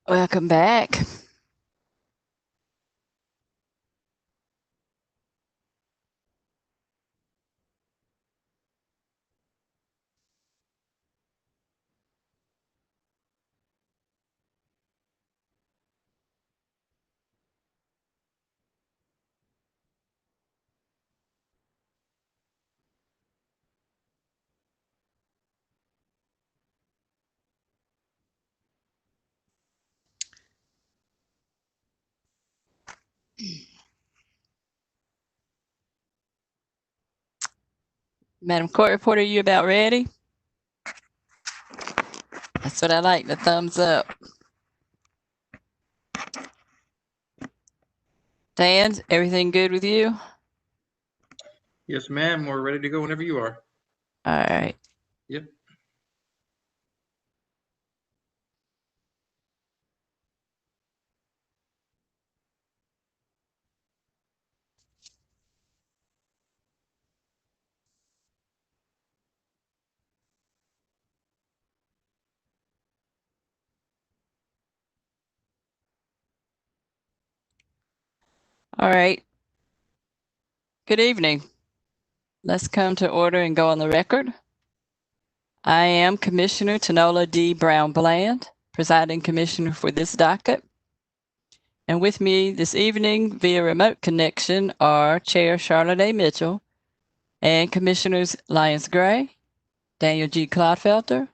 Welcome back. Madam Court Reporter, you about ready? That's what I like, the thumbs up. Dan, everything good with you? Yes, ma'am. We're ready to go whenever you are. All right. Yep. All right. Good evening. Let's come to order and go on the record. I am Commissioner Tanola D. Brown Bland, presiding commissioner for this docket. And with me this evening via remote connection are Chair Charlotte A. Mitchell and Commissioners Lyons Gray, Daniel G. Clodfelter,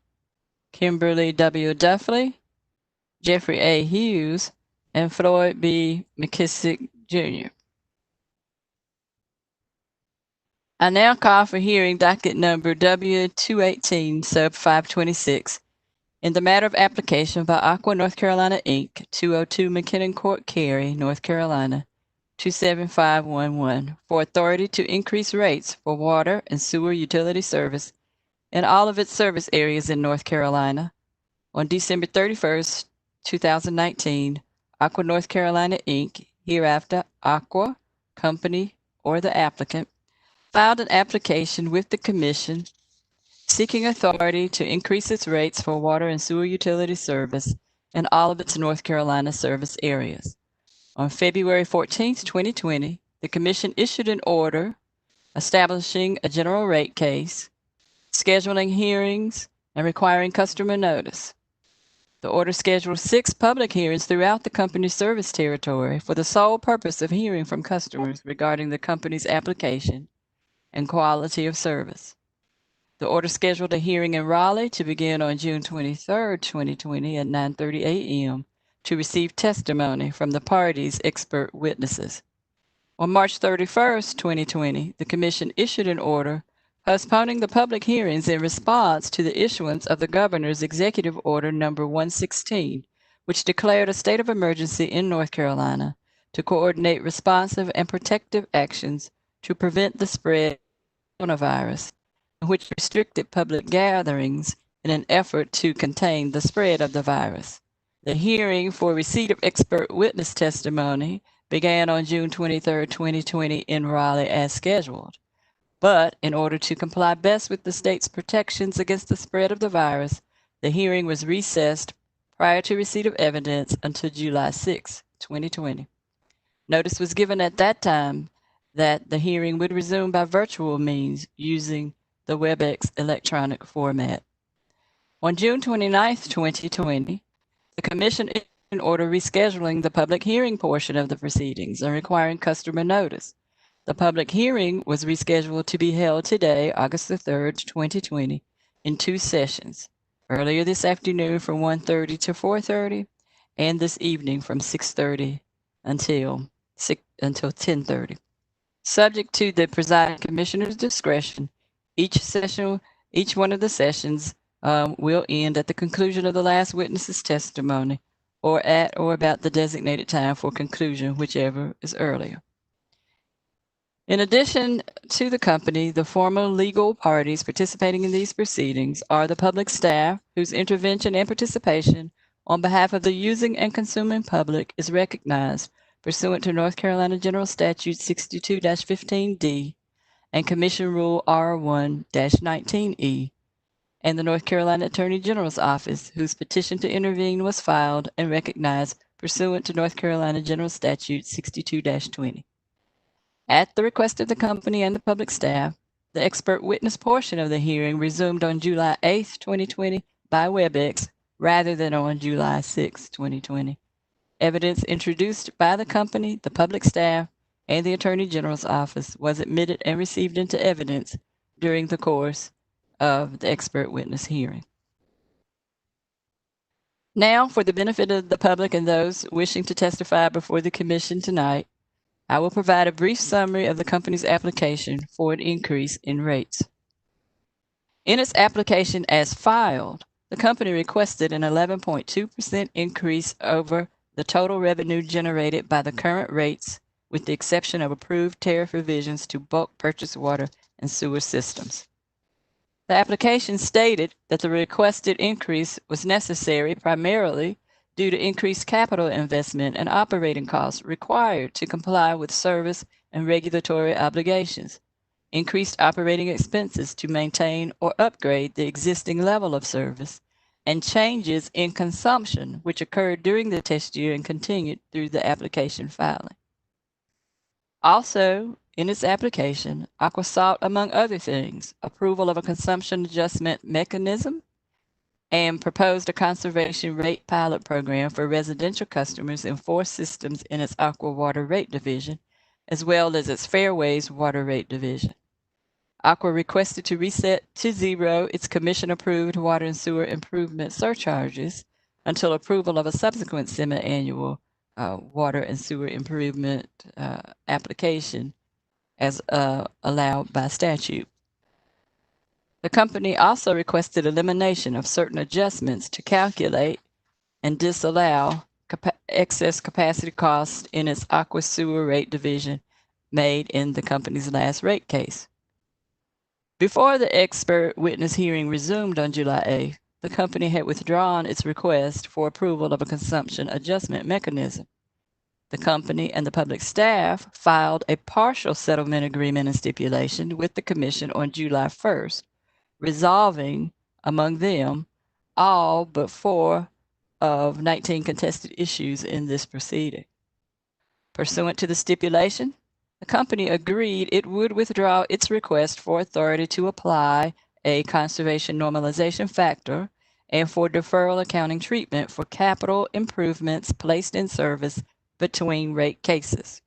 Kimberly W. Duffley, Jeffrey A. Hughes, and Floyd B. McKissick, Jr. I now call for hearing docket number W-218 sub 526 in the matter of application by Aqua North Carolina, Inc., 202 McKinnon Court, Cary, North Carolina, 27511, for authority to increase rates for water and sewer utility service in all of its service areas in North Carolina on December 31st, 2019. Aqua North Carolina, Inc., hereafter Aqua Company or the applicant, filed an application with the Commission seeking authority to increase its rates for water and sewer utility service in all of its North Carolina service areas. On February 14, 2020, the Commission issued an order establishing a general rate case, scheduling hearings, and requiring customer notice. The order scheduled 6 public hearings throughout the company's service territory for the sole purpose of hearing from customers regarding the company's application and quality of service. The order scheduled a hearing in Raleigh to begin on June 23, 2020 at 9:30 a.m. to receive testimony from the parties' expert witnesses. On March 31, 2020, the Commission issued an order postponing the public hearings in response to the issuance of the Governor's Executive Order Number 116, which declared a state of emergency in North Carolina to coordinate responsive and protective actions to prevent the spread of coronavirus, which restricted public gatherings in an effort to contain the spread of the virus. The hearing for receipt of expert witness testimony began on June 23, 2020 in Raleigh as scheduled. But in order to comply best with the state's protections against the spread of the virus, the hearing was recessed prior to receipt of evidence until July 6, 2020. Notice was given at that time that the hearing would resume by virtual means using the WebEx electronic format. On June 29, 2020, the Commission issued an order rescheduling the public hearing portion of the proceedings and requiring customer notice. The public hearing was rescheduled to be held today, August the 3rd, 2020, in 2 sessions. Earlier this afternoon from 1:30 to 4:30, and this evening from 6:30 until 10:30. Subject to the presiding commissioner's discretion, each one of the sessions will end at the conclusion of the last witness's testimony, or at or about the designated time for conclusion, whichever is earlier. In addition to the company, the formal legal parties participating in these proceedings are the public staff, whose intervention and participation on behalf of the using and consuming public is recognized pursuant to North Carolina General Statute 62-15D and Commission Rule R1-19E. and the North Carolina Attorney General's Office, whose petition to intervene was filed and recognized pursuant to North Carolina General Statute 62-20. At the request of the company and the public staff, the expert witness portion of the hearing resumed on July 8, 2020 by WebEx rather than on July 6, 2020. Evidence introduced by the company, the public staff, and the Attorney General's Office was admitted and received into evidence during the course of the expert witness hearing. Now, for the benefit of the public and those wishing to testify before the commission tonight, I will provide a brief summary of the company's application for an increase in rates. In its application as filed, the company requested an 11.2% increase over the total revenue generated by the current rates, with the exception of approved tariff revisions to bulk purchase water and sewer systems. The application stated that the requested increase was necessary primarily due to increased capital investment and operating costs required to comply with service and regulatory obligations, increased operating expenses to maintain or upgrade the existing level of service, and changes in consumption which occurred during the test year and continued through the application filing. Also, in its application, Aqua sought, among other things, approval of a consumption adjustment mechanism and proposed a conservation rate pilot program for residential customers in 4 systems in its Aqua Water Rate Division, as well as its Fairways Water Rate Division. Aqua requested to reset to zero its commission-approved water and sewer improvement surcharges until approval of a subsequent semi-annual water and sewer improvement application as allowed by statute. The company also requested elimination of certain adjustments to calculate and disallow excess capacity costs in its Aqua Sewer Rate Division made in the company's last rate case. Before the expert witness hearing resumed on July 8th, the company had withdrawn its request for approval of a consumption adjustment mechanism. The company and the public staff filed a partial settlement agreement and stipulation with the Commission on July 1st, resolving, among them, all but 4 of 19 contested issues in this proceeding. Pursuant to the stipulation, the company agreed it would withdraw its request for authority to apply a conservation normalization factor and for deferral accounting treatment for capital improvements placed in service between rate cases.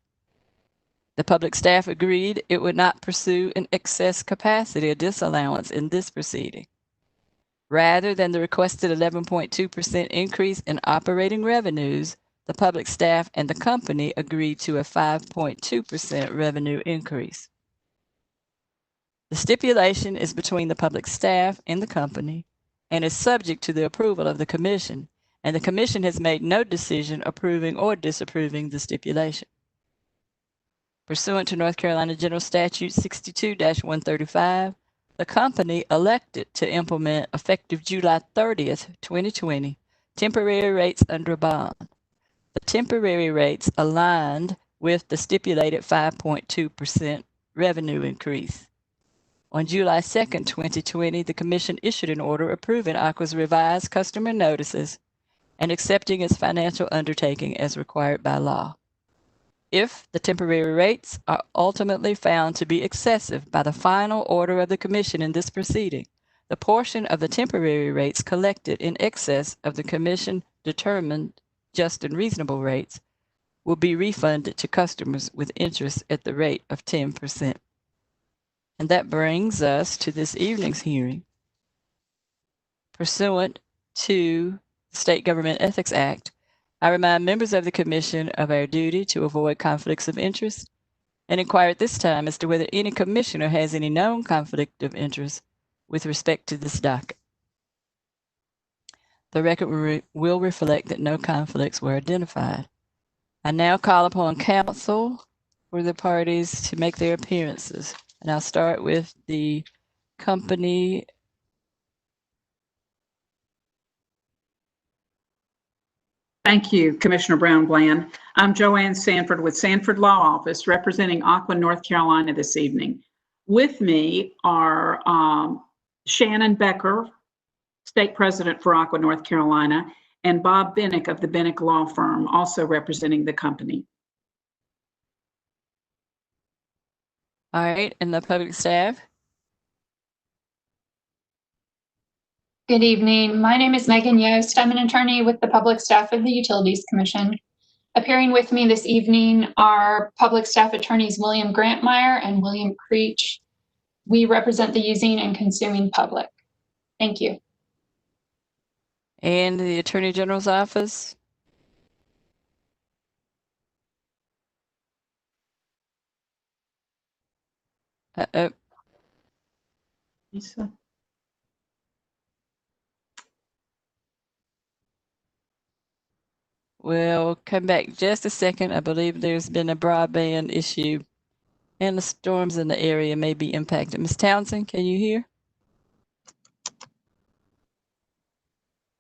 The public staff agreed it would not pursue an excess capacity disallowance in this proceeding. Rather than the requested 11.2% increase in operating revenues, the public staff and the company agreed to a 5.2% revenue increase. The stipulation is between the public staff and the company and is subject to the approval of the Commission, and the Commission has made no decision approving or disapproving the stipulation. Pursuant to North Carolina General Statute 62-135, the company elected to implement, effective July 30th, 2020, temporary rates under a bond. The temporary rates aligned with the stipulated 5.2% revenue increase. On July 2nd, 2020, the Commission issued an order approving Aqua's revised customer notices and accepting its financial undertaking as required by law. If the temporary rates are ultimately found to be excessive by the final order of the Commission in this proceeding, the portion of the temporary rates collected in excess of the Commission determined just and reasonable rates will be refunded to customers with interest at the rate of 10%. And that brings us to this evening's hearing. Pursuant to the State Government Ethics Act, I remind members of the Commission of our duty to avoid conflicts of interest and inquire at this time as to whether any commissioner has any known conflict of interest with respect to this docket. The record will reflect that no conflicts were identified. I now call upon counsel for the parties to make their appearances. And I'll start with the company. Thank you, Commissioner Brown-Bland. I'm Joanne Sanford with Sanford Law Office, representing Aqua, North Carolina this evening. With me are Shannon Becker State President for Aqua, North Carolina, and Bob Bennick of the Bennick Law Firm, also representing the company. All right, and the public staff? Good evening. My name is Megan Yost. I'm an attorney with the Public Staff of the Utilities Commission. Appearing with me this evening are Public Staff Attorneys William Grantmeyer and William Creech. We represent the using and consuming public. Thank you. And the Attorney General's office? Lisa? We'll come back just a second. I believe there's been a broadband issue and the storms in the area may be impacted. Ms. Townsend, can you hear?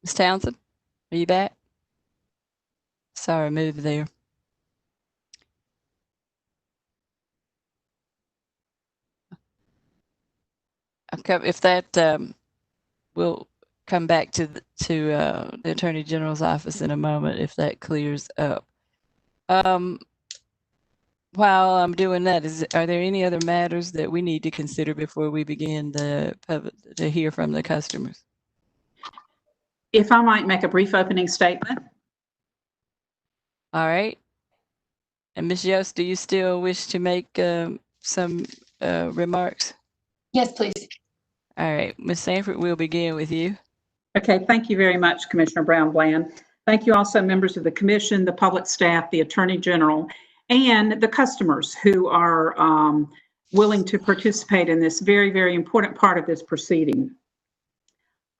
Ms. Townsend, are you back? Sorry, move there. Okay, if that, we'll come back to the Attorney General's office in a moment if that clears up. While I'm doing that, are there any other matters that we need to consider before we begin to hear from the customers? If I might make a brief opening statement. All right. And Ms. Yost, do you still wish to make some remarks? Yes, please. All right, Ms. Sanford, we'll begin with you. Okay, thank you very much, Commissioner Brown-Bland. Thank you also, members of the Commission, the public staff, the Attorney General, and the customers who are willing to participate in this very, very important part of this proceeding.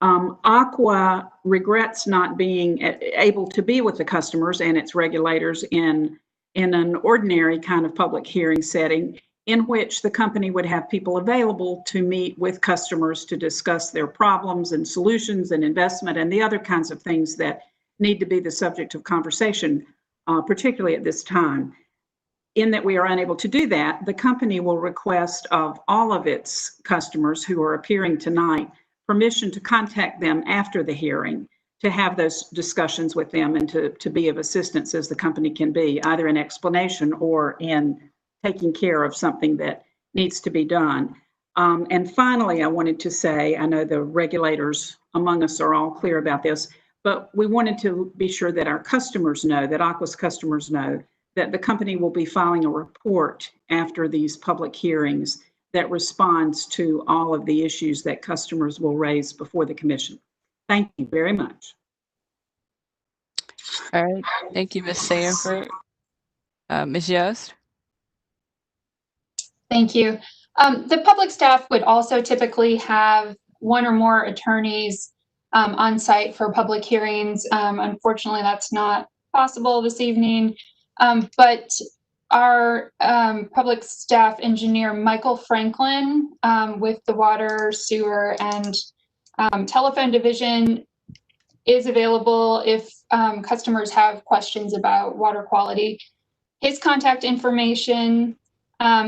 Aqua regrets not being able to be with the customers and its regulators in an ordinary kind of public hearing setting in which the company would have people available to meet with customers to discuss their problems and solutions and investment and the other kinds of things that need to be the subject of conversation, particularly at this time. In that we are unable to do that, the company will request of all of its customers who are appearing tonight permission to contact them after the hearing to have those discussions with them and to be of assistance as the company can be, either in explanation or in taking care of something that needs to be done. And finally, I wanted to say, I know the regulators among us are all clear about this, but we wanted to be sure that our customers know, that Aqua's customers know, that the company will be filing a report after these public hearings that responds to all of the issues that customers will raise before the Commission. Thank you very much. All right, thank you, Ms. Sanford. Ms. Yost? Thank you. The public staff would also typically have one or more attorneys on site for public hearings. Unfortunately, that's not possible this evening, but our public staff engineer, Michael Franklin, with the Water, Sewer, and Telephone Division is available if customers have questions about water quality. His contact information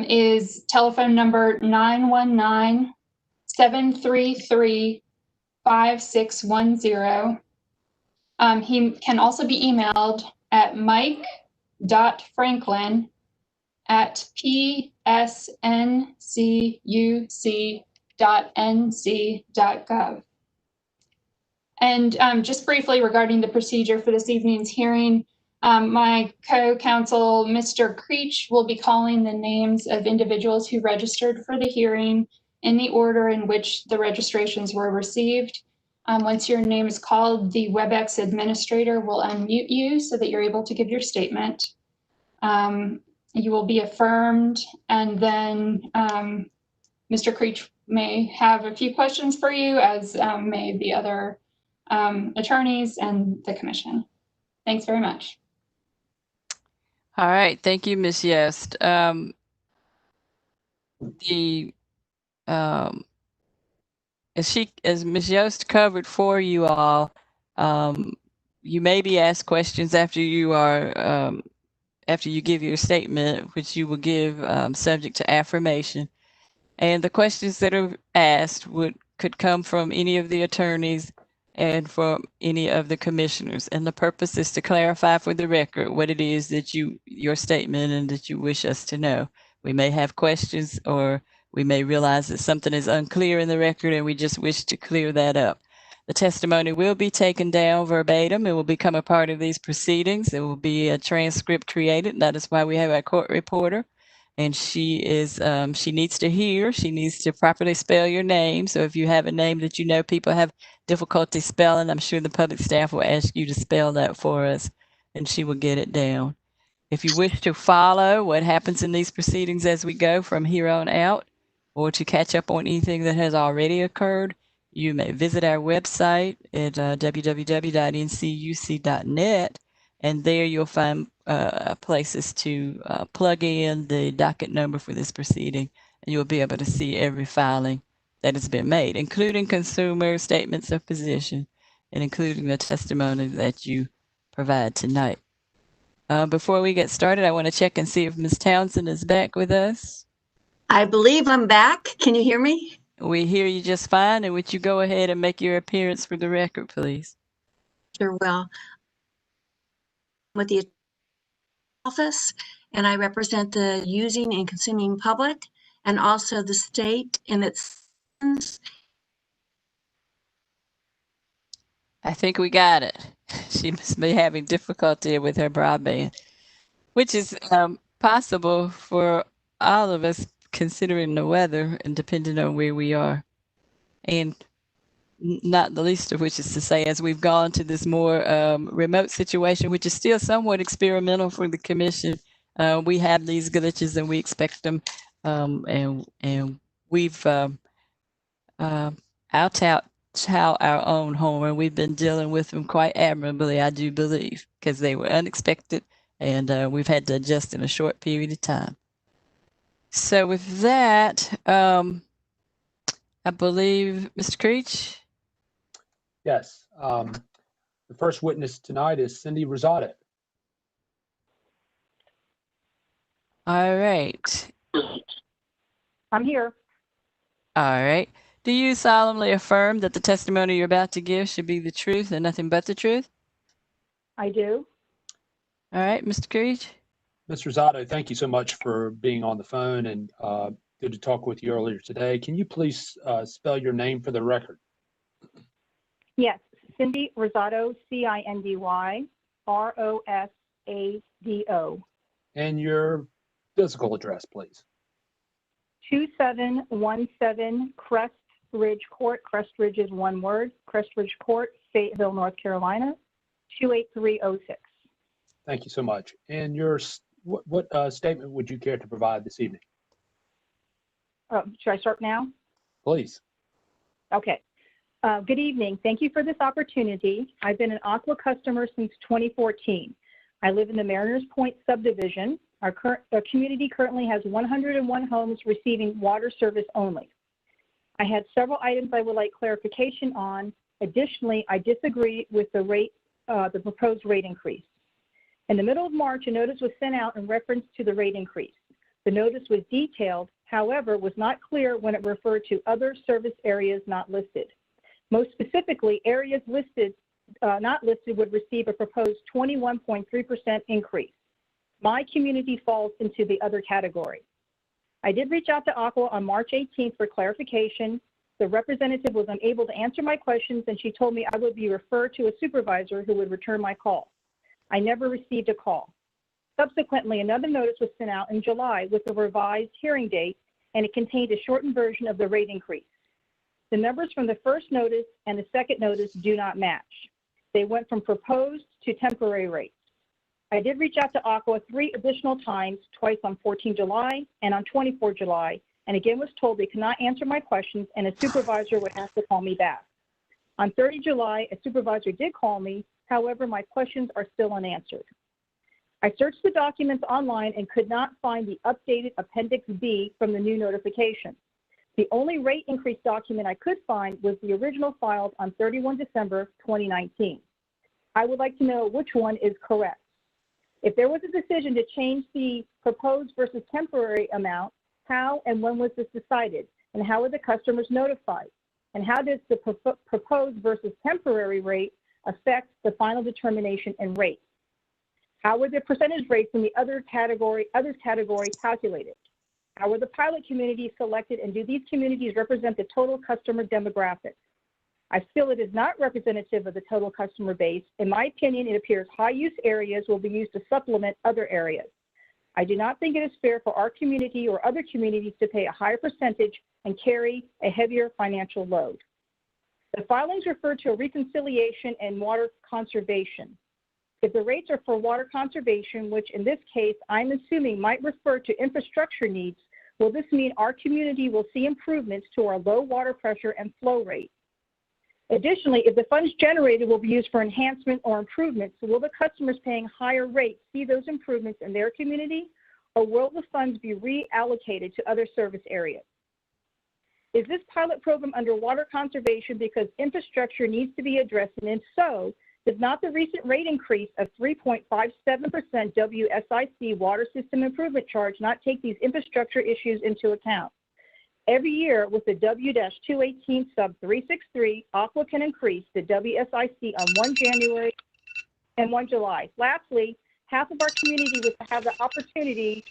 is telephone number 919-733-5610. He can also be emailed at mike.franklin@psncuc.nc.gov. And just briefly regarding the procedure for this evening's hearing, my co-counsel, Mr. Creech, will be calling the names of individuals who registered for the hearing in the order in which the registrations were received. Once your name is called, the WebEx administrator will unmute you so that you're able to give your statement. You will be affirmed, and then Mr. Creech may have a few questions for you, as may the other attorneys and the Commission. Thanks very much. All right, thank you, Ms. Yost. As Ms. Yost covered for you all, you may be asked questions after you give your statement, which you will give subject to affirmation. And the questions that are asked could come from any of the attorneys and for any of the commissioners. And the purpose is to clarify for the record what it is that your statement and that you wish us to know. We may have questions, or we may realize that something is unclear in the record and we just wish to clear that up. The testimony will be taken down verbatim. It will become a part of these proceedings. There will be a transcript created. That is why we have our court reporter. And she needs to hear, she needs to properly spell your name. So if you have a name that you know people have difficulty spelling, I'm sure the public staff will ask you to spell that for us, and she will get it down. If you wish to follow what happens in these proceedings as we go from here on out, or to catch up on anything that has already occurred, you may visit our website at www.ncuc.net, and there you'll find places to plug in the docket number for this proceeding, and you'll be able to see every filing that has been made, including consumer statements of position and including the testimony that you provide tonight. Before we get started, I want to check and see if Ms. Townsend is back with us. I believe I'm back. Can you hear me? We hear you just fine. And would you go ahead and make your appearance for the record, please? Sure will. With the office, and I represent the using and consuming public, and also the state and its. I think we got it. She must be having difficulty with her broadband, which is possible for all of us considering the weather and depending on where we are. And not the least of which is to say, as we've gone to this more remote situation, which is still somewhat experimental for the commission, we have these glitches and we expect them. And we've out our own horn. We've been dealing with them quite admirably, I do believe, because they were unexpected and we've had to adjust in a short period of time. So with that, I believe, Mr. Creech? Yes. The first witness tonight is Cindy Rosado. All right. I'm here. All right. Do you solemnly affirm that the testimony you're about to give should be the truth and nothing but the truth? I do. All right, Mr. Creech? Ms. Rosado, thank you so much for being on the phone, and good to talk with you earlier today. Can you please spell your name for the record? Yes, Cindy Rosado, Cindy Rosado. And your physical address, please. 2717 Crest Ridge Court. Crest Ridge is one word. Crest Ridge Court, Fayetteville, North Carolina, 28306. Thank you so much. And your what statement would you care to provide this evening? Should I start now? Please. Okay. Good evening. Thank you for this opportunity. I've been an Aqua customer since 2014. I live in the Mariners Point subdivision. Our community currently has 101 homes receiving water service only. I had several items I would like clarification on. Additionally, I disagree with the proposed rate increase. In the middle of March, a notice was sent out in reference to the rate increase. The notice was detailed, however, was not clear when it referred to other service areas not listed. Most specifically, areas listed, not listed would receive a proposed 21.3% increase. My community falls into the other category. I did reach out to Aqua on March 18th for clarification. The representative was unable to answer my questions, and she told me I would be referred to a supervisor who would return my call. I never received a call. Subsequently, another notice was sent out in July with a revised hearing date, and it contained a shortened version of the rate increase. The numbers from the first notice and the second notice do not match. They went from proposed to temporary rates. I did reach out to Aqua 3 additional times, twice on 14 July and on 24 July, and again was told they could not answer my questions and a supervisor would have to call me back. On 30 July, a supervisor did call me. However, my questions are still unanswered. I searched the documents online and could not find the updated Appendix B from the new notification. The only rate increase document I could find was the original filed on 31 December 2019. I would like to know which one is correct. If there was a decision to change the proposed versus temporary amount, how and when was this decided, and how were the customers notified? And how does the proposed versus temporary rate affect the final determination and rate? How were the percentage rates in the others category calculated? How were the pilot communities selected, and do these communities represent the total customer demographic? I feel it is not representative of the total customer base. In my opinion, it appears high-use areas will be used to supplement other areas. I do not think it is fair for our community or other communities to pay a higher percentage and carry a heavier financial load. The filings refer to a reconciliation and water conservation. If the rates are for water conservation, which in this case I'm assuming might refer to infrastructure needs, will this mean our community will see improvements to our low water pressure and flow rate? Additionally, if the funds generated will be used for enhancement or improvements, will the customers paying higher rates see those improvements in their community, or will the funds be reallocated to other service areas? Is this pilot program under water conservation because infrastructure needs to be addressed, and if so, does not the recent rate increase of 3.57% WSIC water system improvement charge not take these infrastructure issues into account? Every year with the W-218 sub 363, Aqua can increase the WSIC on 1 January and 1 July. Lastly, half of our community was to have the opportunity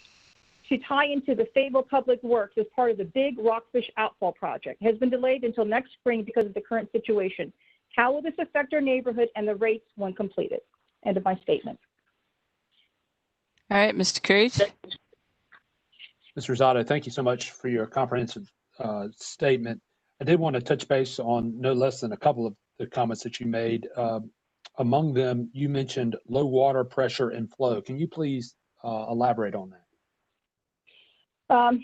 to tie into the Fable Public Works as part of the big Rockfish Outfall project. It has been delayed until next spring because of the current situation. How will this affect our neighborhood and the rates when completed? End of my statement. All right, Mr. Creech. Ms. Rosado, thank you so much for your comprehensive statement. I did want to touch base on no less than a couple of the comments that you made. Among them, you mentioned low water pressure and flow. Can you please elaborate on that?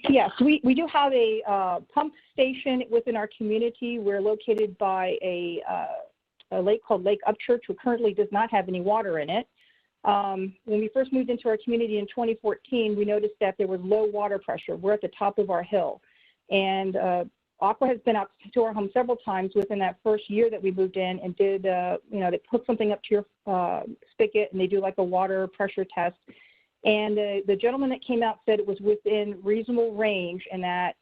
Yes, we do have a pump station within our community. We're located by a lake called Lake Upchurch, who currently does not have any water in it. When we first moved into our community in 2014, we noticed that there was low water pressure. We're at the top of our hill. And Aqua has been out to our home several times within that first year that we moved in and did, they hook something up to your spigot and they do like a water pressure test. And the gentleman that came out said it was within reasonable range and that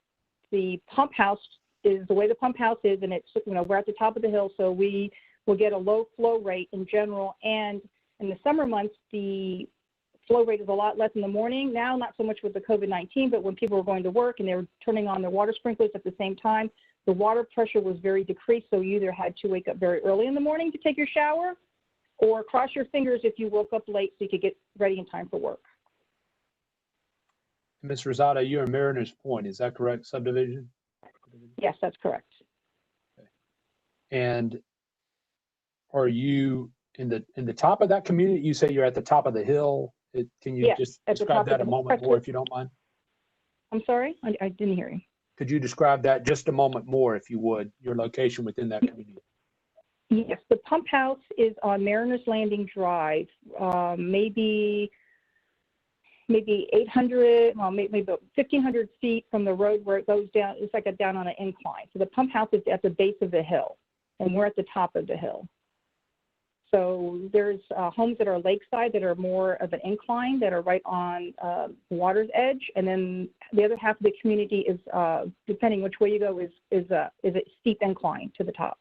the pump house is the way the pump house is, and it's, we're at the top of the hill, so we will get a low flow rate in general. And in the summer months, the flow rate is a lot less in the morning. Now, not so much with the COVID-19, but when people were going to work and they were turning on their water sprinklers at the same time, the water pressure was very decreased. So you either had to wake up very early in the morning to take your shower or cross your fingers if you woke up late so you could get ready in time for work. Ms. Rosado, you're in Mariners Point, is that correct, subdivision? Yes, that's correct. Okay. And are you in the top of that community? You say you're at the top of the hill. Can you just describe that a moment more, if you don't mind? I'm sorry, I didn't hear you. Could you describe that just a moment more, if you would, your location within that community? Yes, the pump house is on Mariners Landing Drive, maybe 800, well, maybe about 1,500 feet from the road where it goes down. It's like down on an incline. So the pump house is at the base of the hill, and we're at the top of the hill. So there's homes that are lakeside that are more of an incline that are right on the water's edge, and then the other half of the community is, depending which way you go, is a steep incline to the top.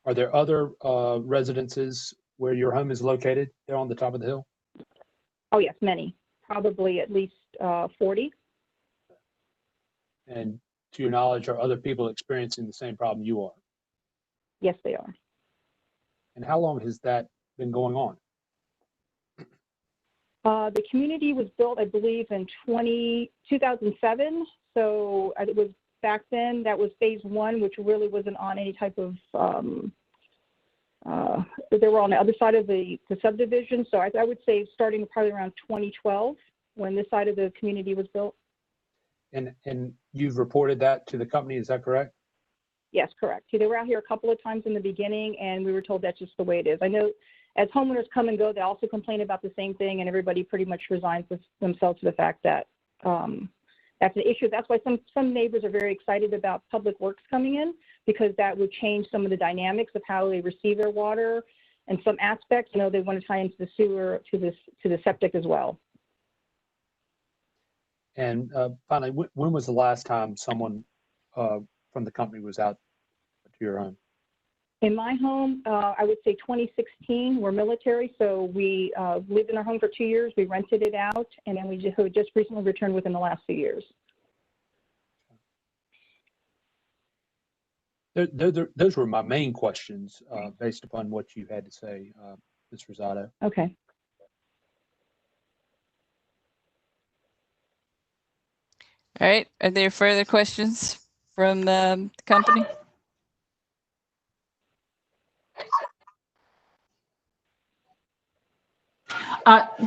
Are there other residences where your home is located there on the top of the hill? Oh yes, many, probably at least 40. And to your knowledge, are other people experiencing the same problem you are? Yes, they are. And how long has that been going on? The community was built, I believe, in 2007. So it was back then, that was phase one, which really wasn't on any type of, they were on the other side of the subdivision. So I would say starting probably around 2012 when this side of the community was built. And you've reported that to the company, is that correct? Yes, correct. They were out here a couple of times in the beginning, and we were told that's just the way it is. I know as homeowners come and go, they also complain about the same thing, and everybody pretty much resigns themselves to the fact that that's an issue. That's why some neighbors are very excited about public works coming in, because that would change some of the dynamics of how they receive their water and some aspects. You know, they want to tie into the sewer to the septic as well. And finally, when was the last time someone from the company was out to your home? In my home, I would say 2016, we're military, so we lived in our home for 2 years. We rented it out, and then we just recently returned within the last few years. Those were my main questions based upon what you had to say, Ms. Rosado. Okay. All right. Are there further questions from the company?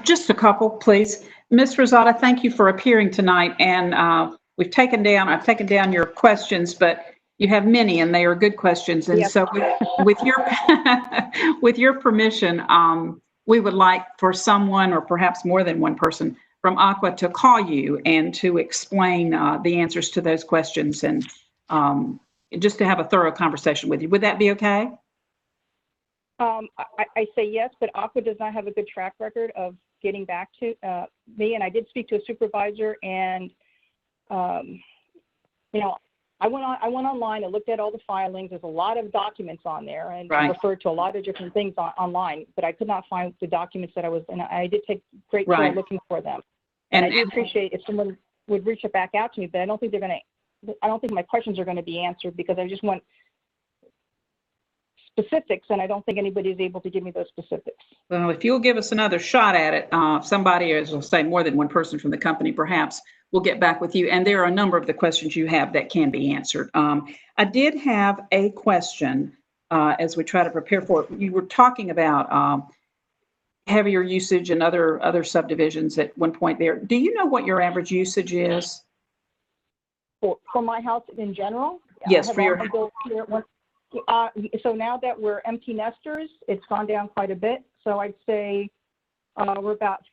Just a couple, please. Ms. Rosado, thank you for appearing tonight. And I've taken down your questions, but you have many and they are good questions. And Yes. so with your, with your permission, we would like for someone or perhaps more than one person from Aqua to call you and to explain the answers to those questions and just to have a thorough conversation with you. Would that be okay? I say yes, but Aqua does not have a good track record of getting back to me. And I did speak to a supervisor, and you know, I went online and looked at all the filings. There's a lot of documents on there, and Right. referred to a lot of different things online. But I could not find the documents that and I did take great care Right. looking for them. And I do appreciate if someone would reach back out to me, but I don't think they're going to. I don't think my questions are going to be answered because I just want specifics, and I don't think anybody is able to give me those specifics. Well, if you'll give us another shot at it, somebody, as we'll say, more than one person from the company, perhaps, will get back with you. And there are a number of the questions you have that can be answered. I did have a question as we try to prepare for it. You were talking about heavier usage and other subdivisions at one point there. Do you know what your average usage is? For my house in general? Yes, I have for your. all my bills here. So now that we're empty nesters, it's gone down quite a bit. So I'd say we're about,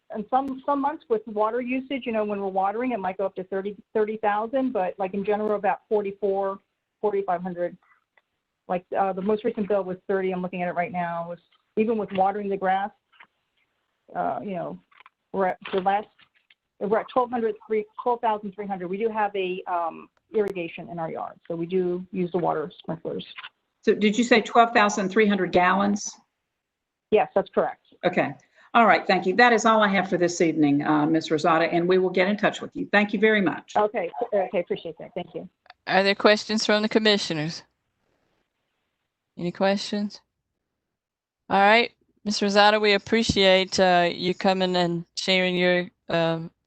and some months with water usage, you know, when we're watering, it might go up to 30,000, but like in general, about 4,500. Like the most recent bill was 30. I'm looking at it right now. Was even with watering the grass, you know, we're at 12,300. We do have a irrigation in our yard, so we do use the water sprinklers. So did you say 12,300 gallons? Yes, that's correct. Okay. All right. Thank you. That is all I have for this evening, Ms. Rosado, and we will get in touch with you. Thank you very much. Okay. Appreciate that. Thank you. Are there questions from the commissioners? Any questions? All right. Ms. Rosado, we appreciate you coming and sharing your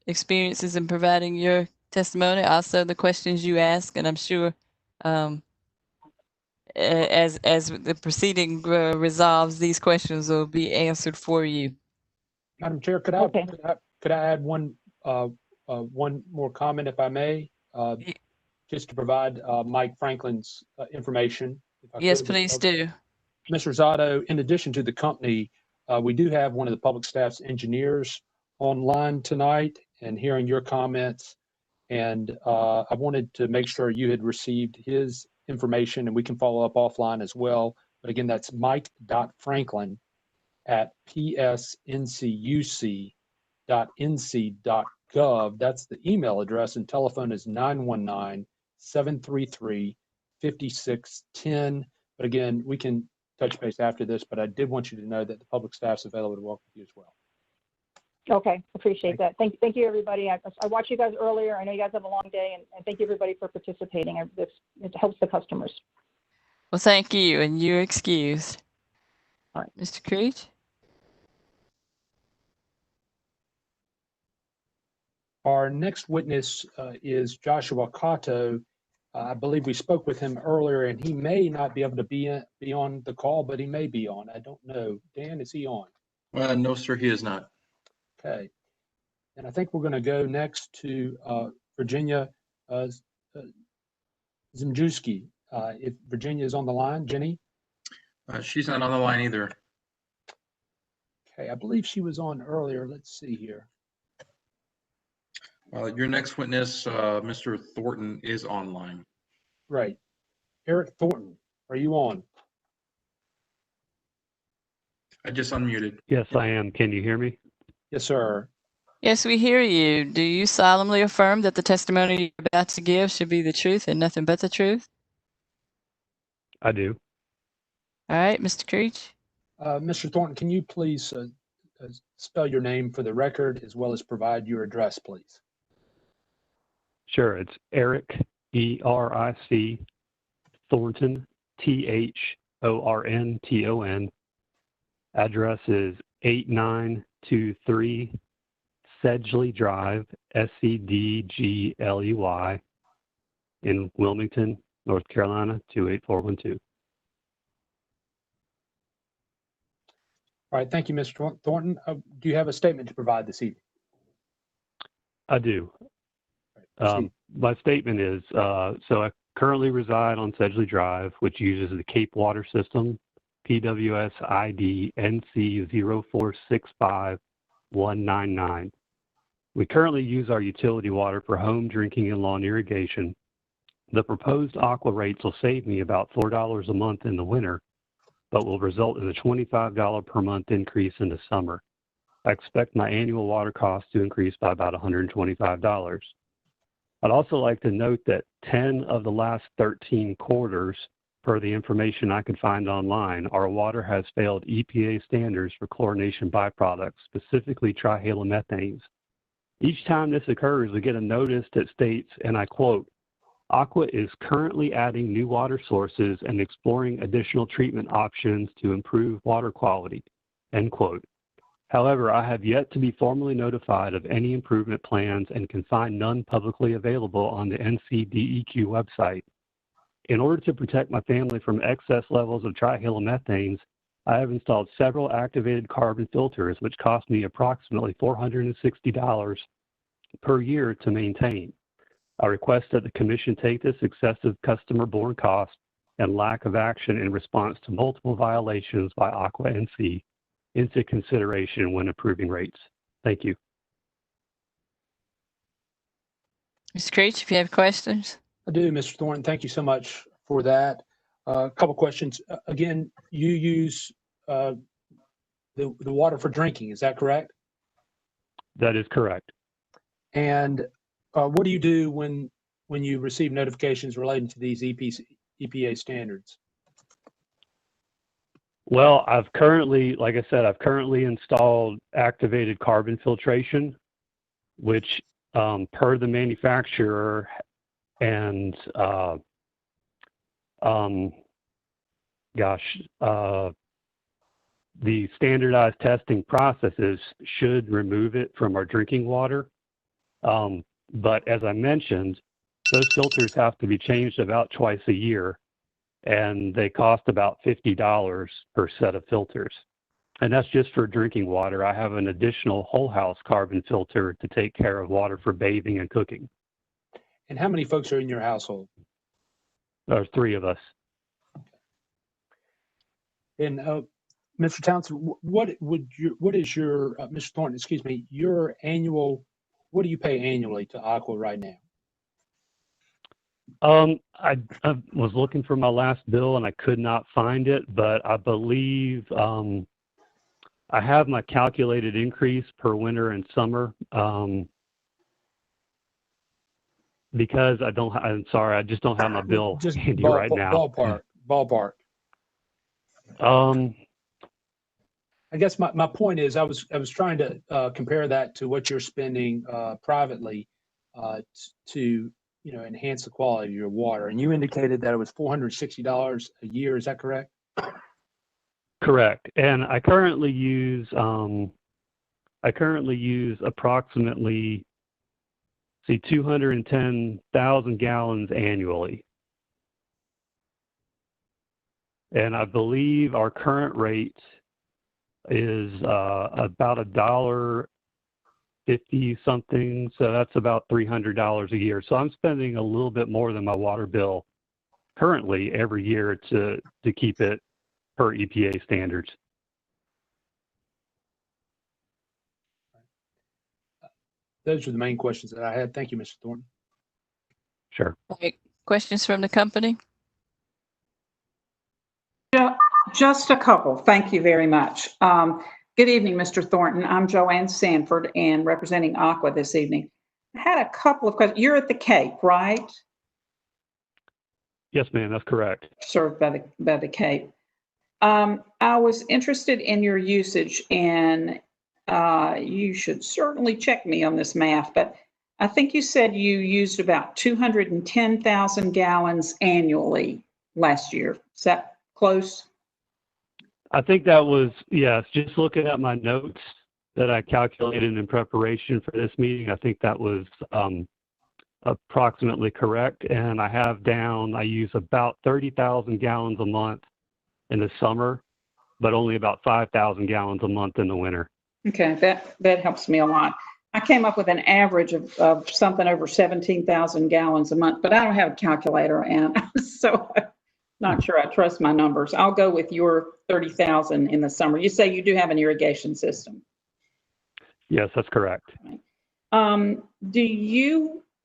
experiences and providing your testimony, also the questions you ask, and I'm sure as the proceeding resolves, these questions will be answered for you. Madam Chair, could I add one more comment, if I may, just to provide Mike Franklin's information? Yes, please do. Ms. Rosado, in addition to the company, we do have one of the public staff's engineers online tonight and hearing your comments. And I wanted to make sure you had received his information, and we can follow up offline as well. But again, that's mike.franklin at psncuc.nc.gov. That's the email address, and telephone is 919-733-5610. But again, we can touch base after this, but I did want you to know that the public staff's available to work with you as well. Okay, appreciate that. Thank you, everybody. I watched you guys earlier. I know you guys have a long day, and thank you, everybody, for participating. It helps the customers. Well, thank you, and you're excused. All right, Mr. Creech. Our next witness is Joshua Cotto. I believe we spoke with him earlier, and he may not be able to be on the call, but he may be on. I don't know. Dan, is he on? No, sir, he is not. Okay. And I think we're going to go next to Virginia Zimjewski. If Virginia is on the line, Jenny? She's not on the line either. Okay, I believe she was on earlier. Let's see here. Your next witness, Mr. Thornton, is online. Right. Eric Thornton, are you on? I just unmuted. Yes, I am. Can you hear me? Yes, sir. Yes, we hear you. Do you solemnly affirm that the testimony you're about to give should be the truth and nothing but the truth? I do. All right, Mr. Creech. Mr. Thornton, can you please spell your name for the record as well as provide your address, please? Sure. It's Eric, E-R-I-C, Thornton, Thornton. Address is 8923 Sedgley Drive, Sedgley, in Wilmington, North Carolina, 28412. All right, thank you, Mr. Thornton. Do you have a statement to provide this evening? I do. Proceed. My statement is, so I currently reside on Sedgley Drive, which uses the Cape Water System, PWS ID NC 0465199. We currently use our utility water for home drinking and lawn irrigation. The proposed Aqua rates will save me about $4 a month in the winter, but will result in a $25 per month increase in the summer. I expect my annual water cost to increase by about $125. I'd also like to note that 10 of the last 13 quarters, per the information I could find online, our water has failed EPA standards for chlorination byproducts, specifically trihalomethanes. Each time this occurs, we get a notice that states, and I quote, Aqua is currently adding new water sources and exploring additional treatment options to improve water quality, end quote. However, I have yet to be formally notified of any improvement plans and can find none publicly available on the NCDEQ website. In order to protect my family from excess levels of trihalomethanes, I have installed several activated carbon filters, which cost me approximately $460 per year to maintain. I request that the Commission take this excessive customer-borne cost and lack of action in response to multiple violations by Aqua NC into consideration when approving rates. Thank you. Mr. Creech, if you have questions. I do, Mr. Thornton. Thank you so much for that. A couple questions. Again, you use the water for drinking, is that correct? That is correct. And what do you do when you receive notifications relating to these EPA standards? Well, I've currently, like I said, I've currently installed activated carbon filtration, which per the manufacturer and the standardized testing processes should remove it from our drinking water. But as I mentioned, those filters have to be changed about twice a year, and they cost about $50 per set of filters. And that's just for drinking water. I have an additional whole house carbon filter to take care of water for bathing and cooking. And how many folks are in your household? There's 3 of us. And Mr. Townsend, what is your, Mr. Thornton, excuse me, your annual, what do you pay annually to Aqua right now? I was looking for my last bill and I could not find it, but I believe I have my calculated increase per winter and summer because I'm sorry, I just don't have my bill just handy right now. Ballpark. I guess my point is I was trying to compare that to what you're spending privately to enhance the quality of your water, and you indicated that it was $460 a year. Is that correct? Correct. And I currently use approximately 210,000 gallons annually. And I believe our current rate is about $1.50 something, so that's about $300 a year. So I'm spending a little bit more than my water bill currently every year to keep it per EPA standards. Those are the main questions that I had. Thank you, Mr. Thornton. Sure. All right. Questions from the company? Just a couple. Thank you very much. Good evening, Mr. Thornton. I'm Joanne Sanford and representing Aqua this evening. I had a couple of questions. You're at the Cape, right? Yes, ma'am, that's correct. served by the Cape. I was interested in your usage, and you should certainly check me on this math, but I think you said you used about 210,000 gallons annually last year. Is that close? I think that was, yes, just looking at my notes that I calculated in preparation for this meeting, I think that was approximately correct. And I have down, I use about 30,000 gallons a month in the summer, but only about 5,000 gallons a month in the winter. Okay, that helps me a lot. I came up with an average of something over 17,000 gallons a month, but I don't have a calculator, and so I'm not sure I trust my numbers. I'll go with your 30,000 in the summer. You say you do have an irrigation system. Yes, that's correct.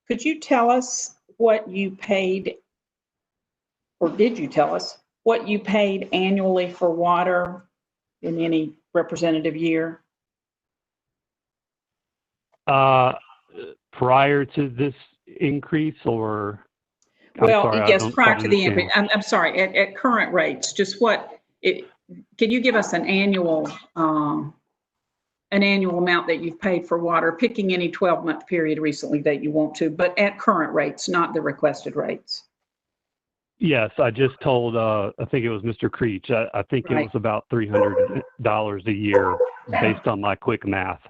Could you tell us what you paid, or did you tell us what you paid annually for water in any representative year? Prior to this increase, or? Well, I'm sorry, yes, I don't prior to the understand. increase. I'm sorry, at current rates, just can you give us an annual amount that you've paid for water, picking any 12-month period recently that you want to, but at current rates, not the requested rates? Yes, I just told, I think it was Mr. Creech, I think it Right. was about $300 a year based on my quick math.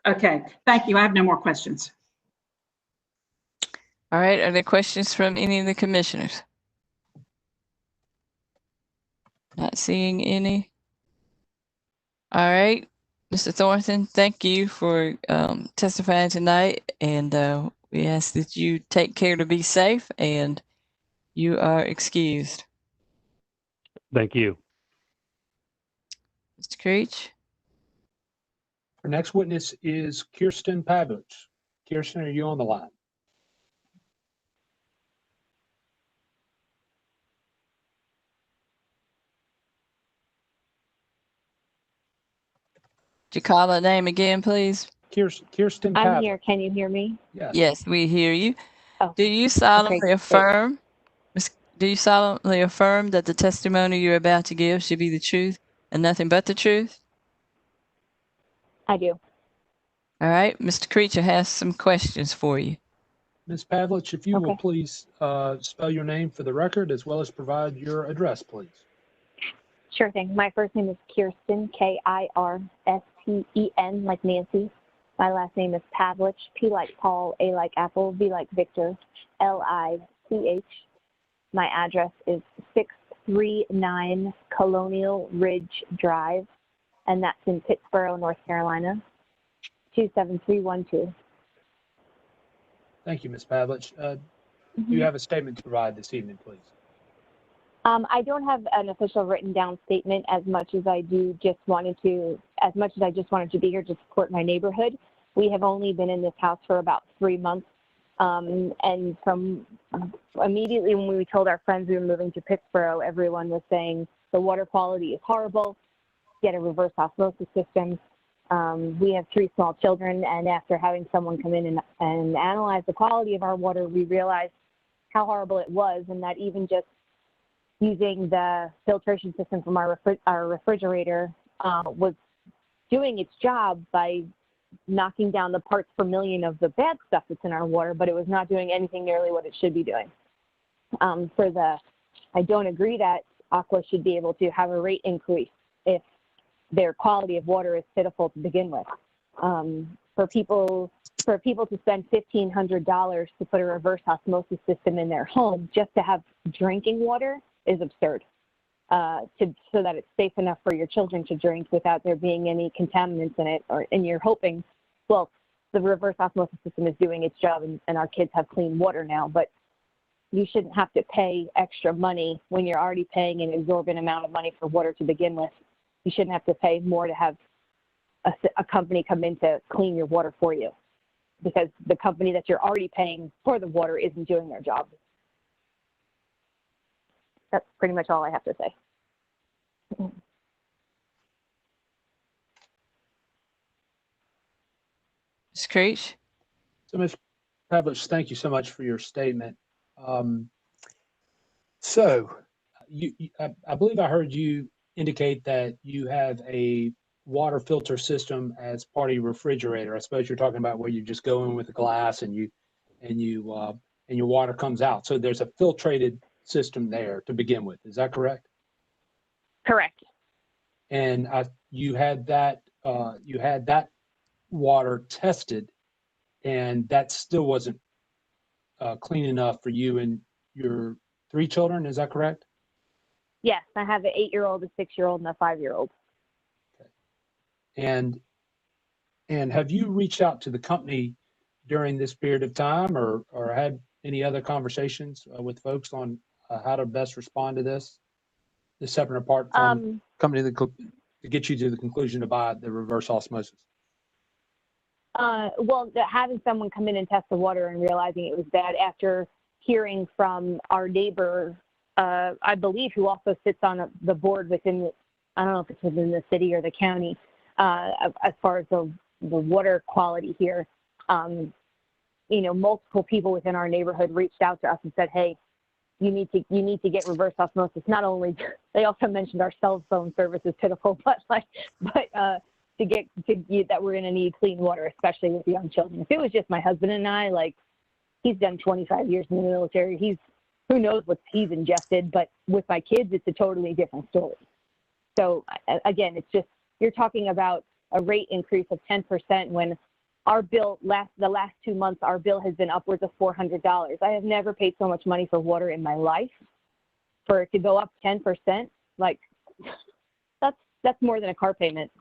Okay, thank you. I have no more questions. All right, are there questions from any of the commissioners? Not seeing any. All right, Mr. Thornton, thank you for testifying tonight, and we ask that you take care to be safe, and you are excused. Thank you. Mr. Creech? Our next witness is Kirsten Pavlich. Kirsten, are you on the line? Could you call her name again, please? Kirsten Pavlich. I'm here. Can you hear me? Yes. Yes, we hear you. Oh, Do you solemnly great. affirm? Do you solemnly affirm that the testimony you're about to give should be the truth and nothing but the truth? I do. All right, Mr. Creech has some questions for you. Ms. Pavlich, if you will Okay. please spell your name for the record as well as provide your address, please. Sure thing. My first name is Kirsten, Kirsten, like Nancy. My last name is Pavlich, P like Paul, A like Apple, V like Victor, Lich. My address is 639 Colonial Ridge Drive, and that's in Pittsboro, North Carolina, 27312. Thank you, Ms. Pavlich. Do you have a statement to provide this evening, please? I don't have an official written down statement as much as I just wanted to be here to support my neighborhood. We have only been in this house for about 3 months. And from immediately when we told our friends we were moving to Pittsboro, everyone was saying the water quality is horrible, get a reverse osmosis system. We have 3 small children, and after having someone come in and analyze the quality of our water, we realized how horrible it was, and that even just using the filtration system from our refrigerator was doing its job by knocking down the parts per million of the bad stuff that's in our water, but it was not doing anything nearly what it should be doing. I don't agree that Aqua should be able to have a rate increase if their quality of water is pitiful to begin with. For people to spend $1,500 to put a reverse osmosis system in their home just to have drinking water is absurd. So that it's safe enough for your children to drink without there being any contaminants in it, and you're hoping, well, the reverse osmosis system is doing its job and our kids have clean water now, but you shouldn't have to pay extra money when you're already paying an exorbitant amount of money for water to begin with. You shouldn't have to pay more to have a company come in to clean your water for you, because the company that you're already paying for the water isn't doing their job. That's pretty much all I have to say. Ms. Creech? So, Ms. Pavlich, thank you so much for your statement. So I believe I heard you indicate that you have a water filter system as part of your refrigerator. I suppose you're talking about where you just go in with a glass and your water comes out. So there's a filtrated system there to begin with. Is that correct? Correct. And you had that water tested, and that still wasn't clean enough for you and your 3 children. Is that correct? Yes, I have an 8-year-old, a 6-year-old, and a 5-year-old. Okay. And have you reached out to the company during this period of time, or had any other conversations with folks on how to best respond to this separate and apart from company to get you to the conclusion to buy the reverse osmosis? Well, having someone come in and test the water and realizing it was bad after hearing from our neighbor, I believe, who also sits on the board within, I don't know if it's within the city or the county, as far as the water quality here. Multiple people within our neighborhood reached out to us and said, hey, you need to get reverse osmosis. Not only, they also mentioned our cell phone service is pitiful, but that we're going to need clean water, especially with young children. If it was just my husband and I, he's done 25 years in the military. Who knows what he's ingested, but with my kids, it's a totally different story. So again, it's just, you're talking about a rate increase of 10% when our bill the last 2 months, our bill has been upwards of $400. I have never paid so much money for water in my life. For it to go up 10%, that's more than a car payment.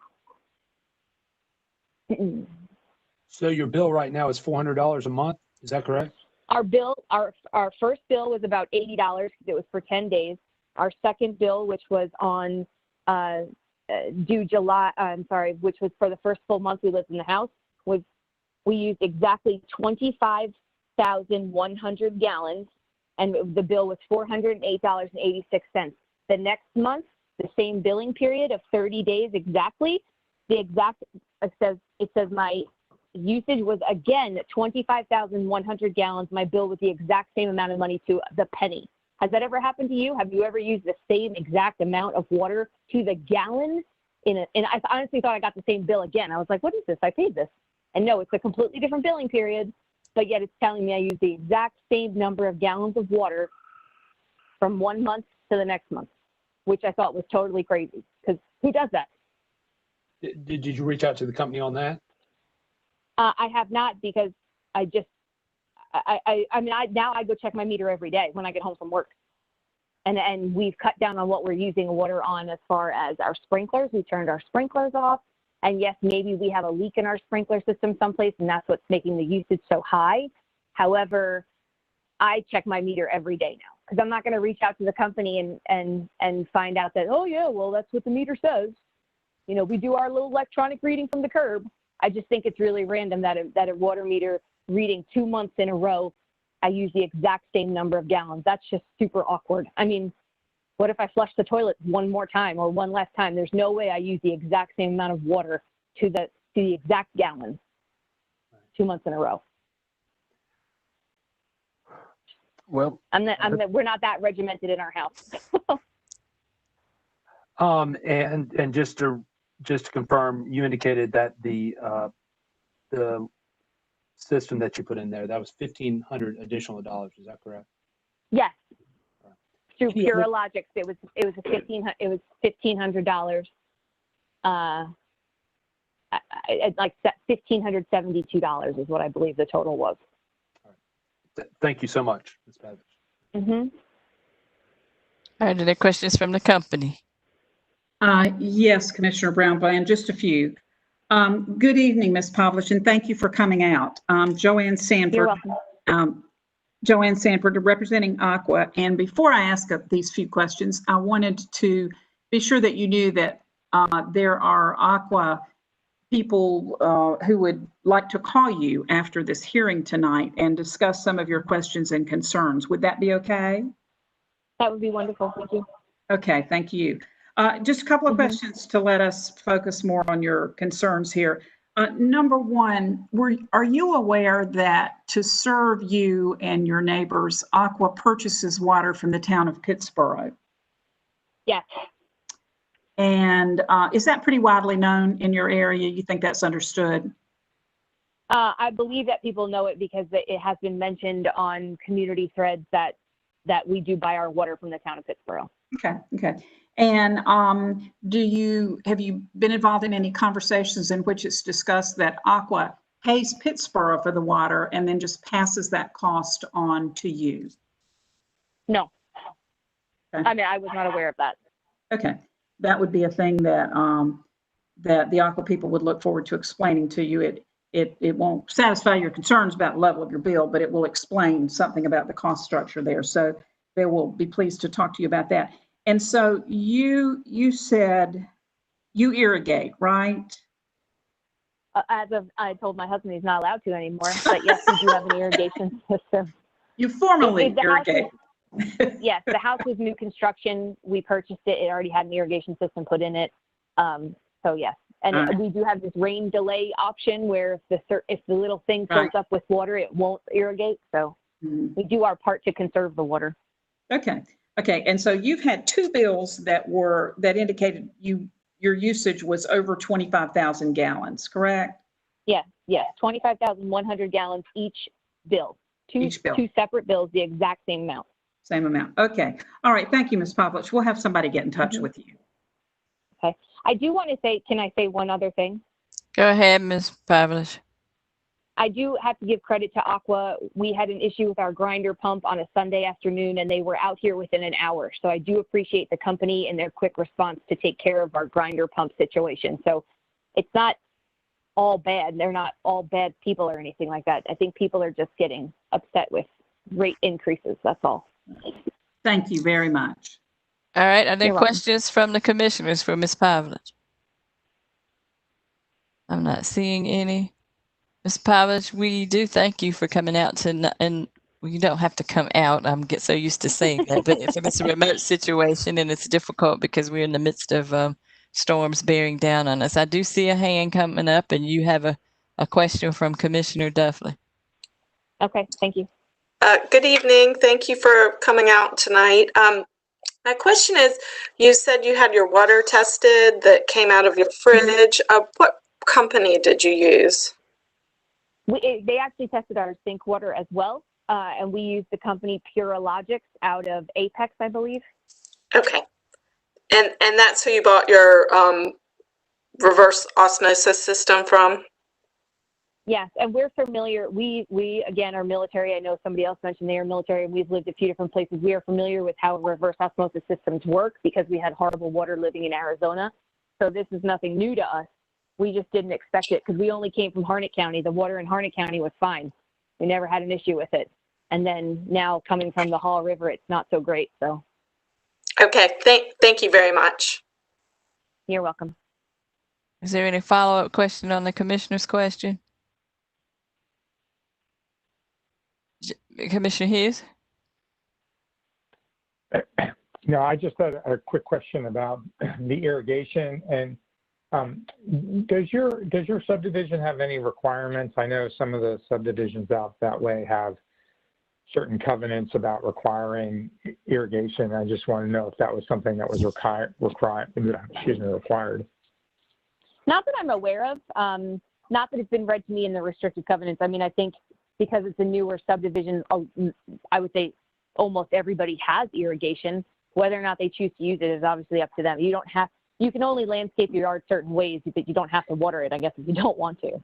So your bill right now is $400 a month. Is that correct? Our first bill was about $80 because it was for 10 days. Our second bill, which was on due July, which was for the first full month we lived in the house, we used exactly 25,100 gallons, and the bill was $408.86. The next month, the same billing period of 30 days exactly, it says my usage was again 25,100 gallons. My bill was the exact same amount of money to the penny. Has that ever happened to you? Have you ever used the same exact amount of water to the gallon? And I honestly thought I got the same bill again. I was like, what is this? I paid this. And no, it's a completely different billing period, but yet it's telling me I used the exact same number of gallons of water from 1 month to the next month, which I thought was totally crazy because who does that? Did you reach out to the company on that? I have not, because now I go check my meter every day when I get home from work. And we've cut down on what we're using water on as far as our sprinklers. We turned our sprinklers off. And yes, maybe we have a leak in our sprinkler system someplace, and that's what's making the usage so high. However, I check my meter every day now because I'm not going to reach out to the company and find out that, oh yeah, well, that's what the meter says. We do our little electronic reading from the curb. I just think it's really random that a water meter reading 2 months in a row, I use the exact same number of gallons. That's just super awkward. I mean, what if I flush the toilet one more time or one less time? There's no way I use the exact same amount of water to the exact gallon 2 months in a row. Well, we're not that regimented in our house. And just to confirm, you indicated that the system that you put in there, that was $1,500 additional dollars. Is that correct? Yes. Through Purologics, it was $1,500. Like $1,572 is what I believe the total was. All right. Thank you so much, Ms. Pavlich. Mm-hmm. All right, are there questions from the company? Yes, Commissioner Brown, just a few. Good evening, Ms. Pavlich, and thank you for coming out. Joanne Sanford. You're welcome. Joanne Sanford, representing Aqua. And before I ask these few questions, I wanted to be sure that you knew that there are Aqua people who would like to call you after this hearing tonight and discuss some of your questions and concerns. Would that be okay? That would be wonderful. Thank you. Okay, thank you. Just a couple of questions to let us focus more on your concerns here. Number one, are you aware that to serve you and your neighbors, Aqua purchases water from the town of Pittsboro? Yes. And is that pretty widely known in your area? You think that's understood? I believe that people know it because it has been mentioned on community threads that we do buy our water from the town of Pittsboro. Okay, okay. And have you been involved in any conversations in which it's discussed that Aqua pays Pittsboro for the water and then just passes that cost on to you? No. Okay. I mean, I was not aware of that. Okay, that would be a thing that that the Aqua people would look forward to explaining to you. It won't satisfy your concerns about the level of your bill, but it will explain something about the cost structure there. So they will be pleased to talk to you about that. And so you said you irrigate, right? I told my husband he's not allowed to anymore, but yes, we do have an irrigation system. You formally The house irrigate. Yes, the house was new construction. We purchased it. It already had an irrigation system put in it. So yes, and we do have this rain delay option where if the little thing fills up with water, it won't irrigate. So we do our part to conserve the water. Okay. Okay. And so you've had two bills that indicated your usage was over 25,000 gallons, correct? Yes, 25,100 gallons each bill. Each bill. Two separate bills, the exact same amount. Same amount. Okay. All right. Thank you, Ms. Pavlich. We'll have somebody get in touch with you. Okay. I do want to say, can I say one other thing? Go ahead, Ms. Pavlich. I do have to give credit to Aqua. We had an issue with our grinder pump on a Sunday afternoon, and they were out here within an hour. So I do appreciate the company and their quick response to take care of our grinder pump situation. So it's not all bad. They're not all bad people or anything like that. I think people are just getting upset with rate increases. That's all. Thank you very much. All right. Are there You're welcome. questions from the commissioners for Ms. Pavlich? I'm not seeing any. Ms. Pavlich, we do thank you for coming out and you don't have to come out. I'm get so used to saying that, but if it's a remote situation and it's difficult because we're in the midst of storms bearing down on us. I do see a hand coming up, and you have a question from Commissioner Duffley. Okay, thank you. Good evening. Thank you for coming out tonight. My question is, you said you had your water tested that came out of your fridge. What company did you use? They actually tested our sink water as well, and we used the company Purologics out of Apex, I believe. Okay. And that's who you bought your reverse osmosis system from? Yes, and we're familiar. We again are military. I know somebody else mentioned they are military, and we've lived a few different places. We are familiar with how reverse osmosis systems work because we had horrible water living in Arizona. So this is nothing new to us. We just didn't expect it because we only came from Harnett County. The water in Harnett County was fine. We never had an issue with it. And then now coming from the Haw River, it's not so great. So. Okay, thank you very much. You're welcome. Is there any follow-up question on the commissioner's question? Commissioner Hughes? No, I just had a quick question about the irrigation. And does your subdivision have any requirements? I know some of the subdivisions out that way have certain covenants about requiring irrigation. I just want to know if that was something that was required. Not that I'm aware of. Not that it's been read to me in the restricted covenants. I mean, I think because it's a newer subdivision, I would say almost everybody has irrigation. Whether or not they choose to use it is obviously up to them. You can only landscape your yard certain ways, but you don't have to water it, I guess, if you don't want to.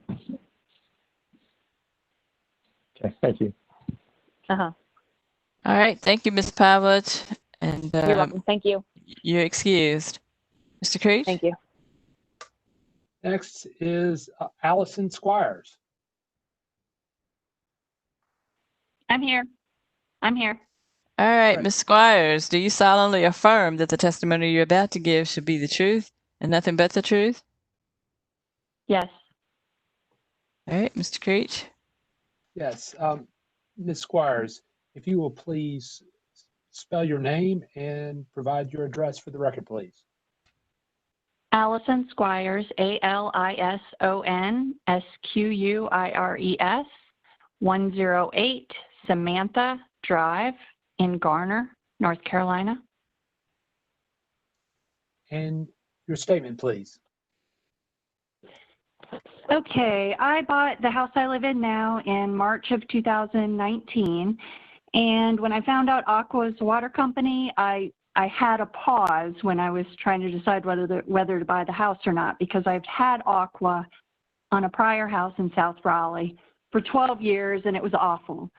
Okay, thank you. Uh-huh. All right. Thank you, Ms. Pavlich. And You're welcome. Thank you. You're excused. Mr. Creech? Thank you. Next is Allison Squires. I'm here. All right, Ms. Squires, do you solemnly affirm that the testimony you're about to give should be the truth and nothing but the truth? Yes. All right, Mr. Creech? Yes. Ms. Squires, if you will please spell your name and provide your address for the record, please. Allison Squires, ALISON SQUIRES, 108 Samantha Drive in Garner, North Carolina. And your statement, please. Okay, I bought the house I live in now in March of 2019. And when I found out Aqua's water company, I had a pause when I was trying to decide whether to buy the house or not, because I've had Aqua on a prior house in South Raleigh for 12 years, and it was awful.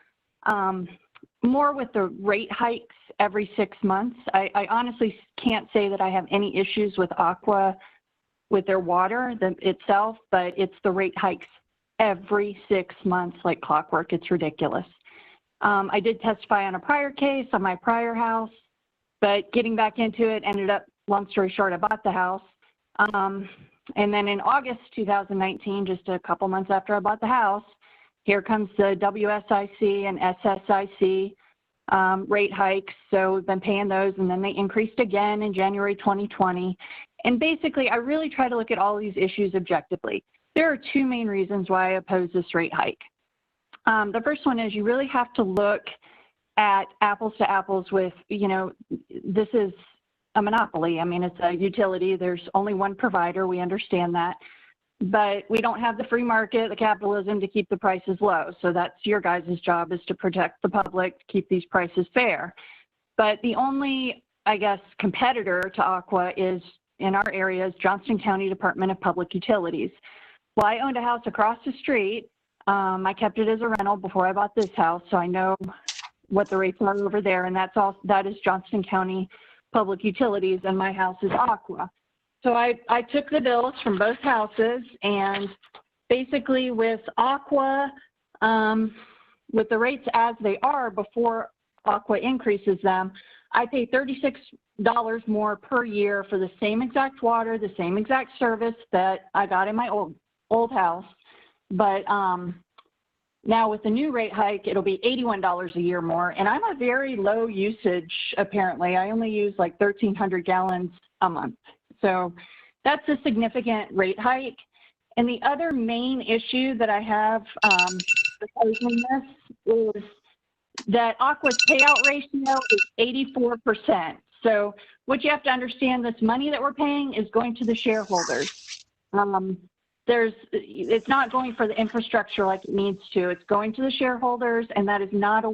More with the rate hikes every 6 months. I honestly can't say that I have any issues with Aqua with their water itself, but it's the rate hikes every 6 months like clockwork. It's ridiculous. I did testify on a prior case on my prior house, but getting back into it ended up, long story short, I bought the house. And then in August 2019, just a couple months after I bought the house, here comes the WSIC and SSIC rate hikes. So we've been paying those, and then they increased again in January 2020. And basically, I really try to look at all these issues objectively. There are two main reasons why I oppose this rate hike. The first one is you really have to look at apples to apples with, this is a monopoly. I mean, it's a utility. There's only one provider. We understand that. But we don't have the free market, the capitalism to keep the prices low. So that's your guys' job, is to protect the public, to keep these prices fair. But the only, I guess, competitor to Aqua is, in our area, is Johnston County Department of Public Utilities. Well, I owned a house across the street. I kept it as a rental before I bought this house, so I know what the rates are over there, and that is Johnston County Public Utilities, and my house is Aqua. So I took the bills from both houses, and basically with Aqua, with the rates as they are before Aqua increases them, I pay $36 more per year for the same exact water, the same exact service that I got in my old house. But now with the new rate hike, it'll be $81 a year more. And I'm a very low usage, apparently. I only use like 1,300 gallons a month. So that's a significant rate hike. And the other main issue that I have opposing this is that Aqua's payout ratio is 84%. So what you have to understand, this money that we're paying is going to the shareholders. It's not going for the infrastructure like it needs to. It's going to the shareholders, and that is not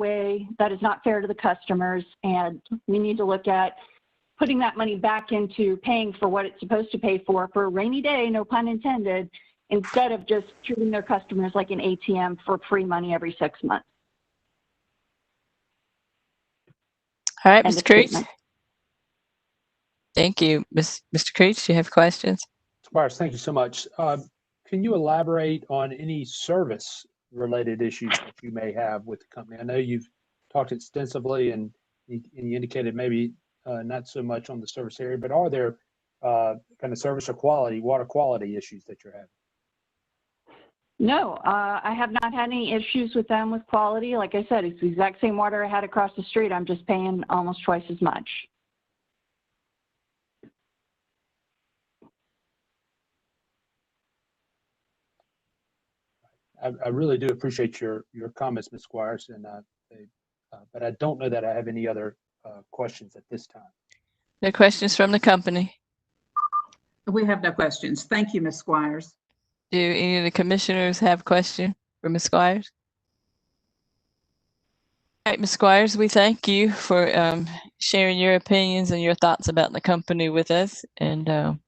fair to the customers. And we need to look at putting that money back into paying for what it's supposed to pay for a rainy day, no pun intended, instead of just treating their customers like an ATM for free money every 6 months. All right, Mr. Creech. Thank you. Mr. Creech, do you have questions? Squires, thank you so much. Can you elaborate on any service-related issues that you may have with the company? I know you've talked extensively, and you indicated maybe not so much on the service area, but are there kind of service or quality, water quality issues that you're having? No, I have not had any issues with them with quality. Like I said, it's the exact same water I had across the street. I'm just paying almost twice as much. I really do appreciate your comments, Ms. Squires, and but I don't know that I have any other questions at this time. No questions from the company? We have no questions. Thank you, Ms. Squires. Do any of the commissioners have a question for Ms. Squires? All right, Ms. Squires, we thank you for sharing your opinions and your thoughts about the company with us, and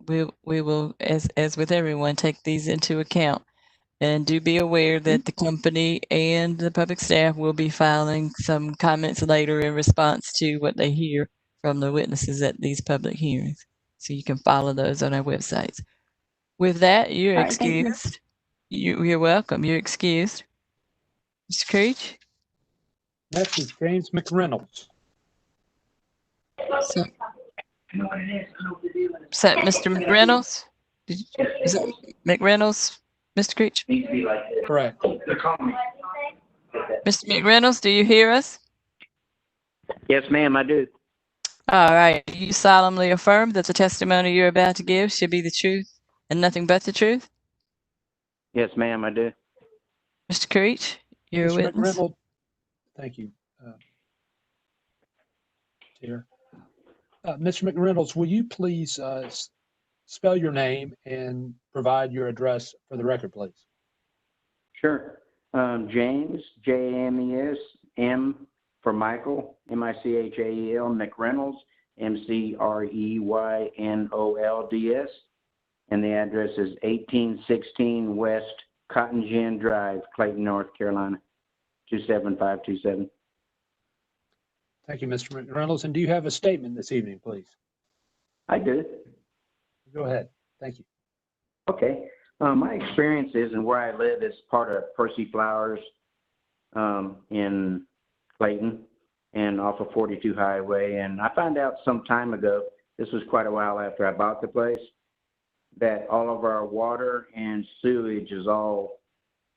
we will, as with everyone, take these into account. And do be aware that the company and the public staff will be filing some comments later in response to what they hear from the witnesses at these public hearings. So you can follow those on our websites. With that, you're excused. You're welcome. You're excused. Mr. Creech? Next is James McReynolds. So Mr. McReynolds? Is it McReynolds? Mr. Creech? Correct. Mr. McReynolds, do you hear us? Yes, ma'am, I do. All right. You solemnly affirm that the testimony you're about to give should be the truth and nothing but the truth? Yes, ma'am, I do. Mr. Creech, you're a Mr. witness. McReynolds, thank you, Chair. Mr. McReynolds, will you please spell your name and provide your address for the record, please? Sure. James, James, M for Michael, Michael, McReynolds, Mcreynolds, and the address is 1816 West Cotton Gin Drive, Clayton, North Carolina, 27527. Thank you, Mr. McReynolds. And do you have a statement this evening, please? I do. Go ahead. Thank you. Okay. My experience is, and where I live is part of Percy Flowers in Clayton and off of 42 Highway. And I found out some time ago, this was quite a while after I bought the place, that all of our water and sewage is all,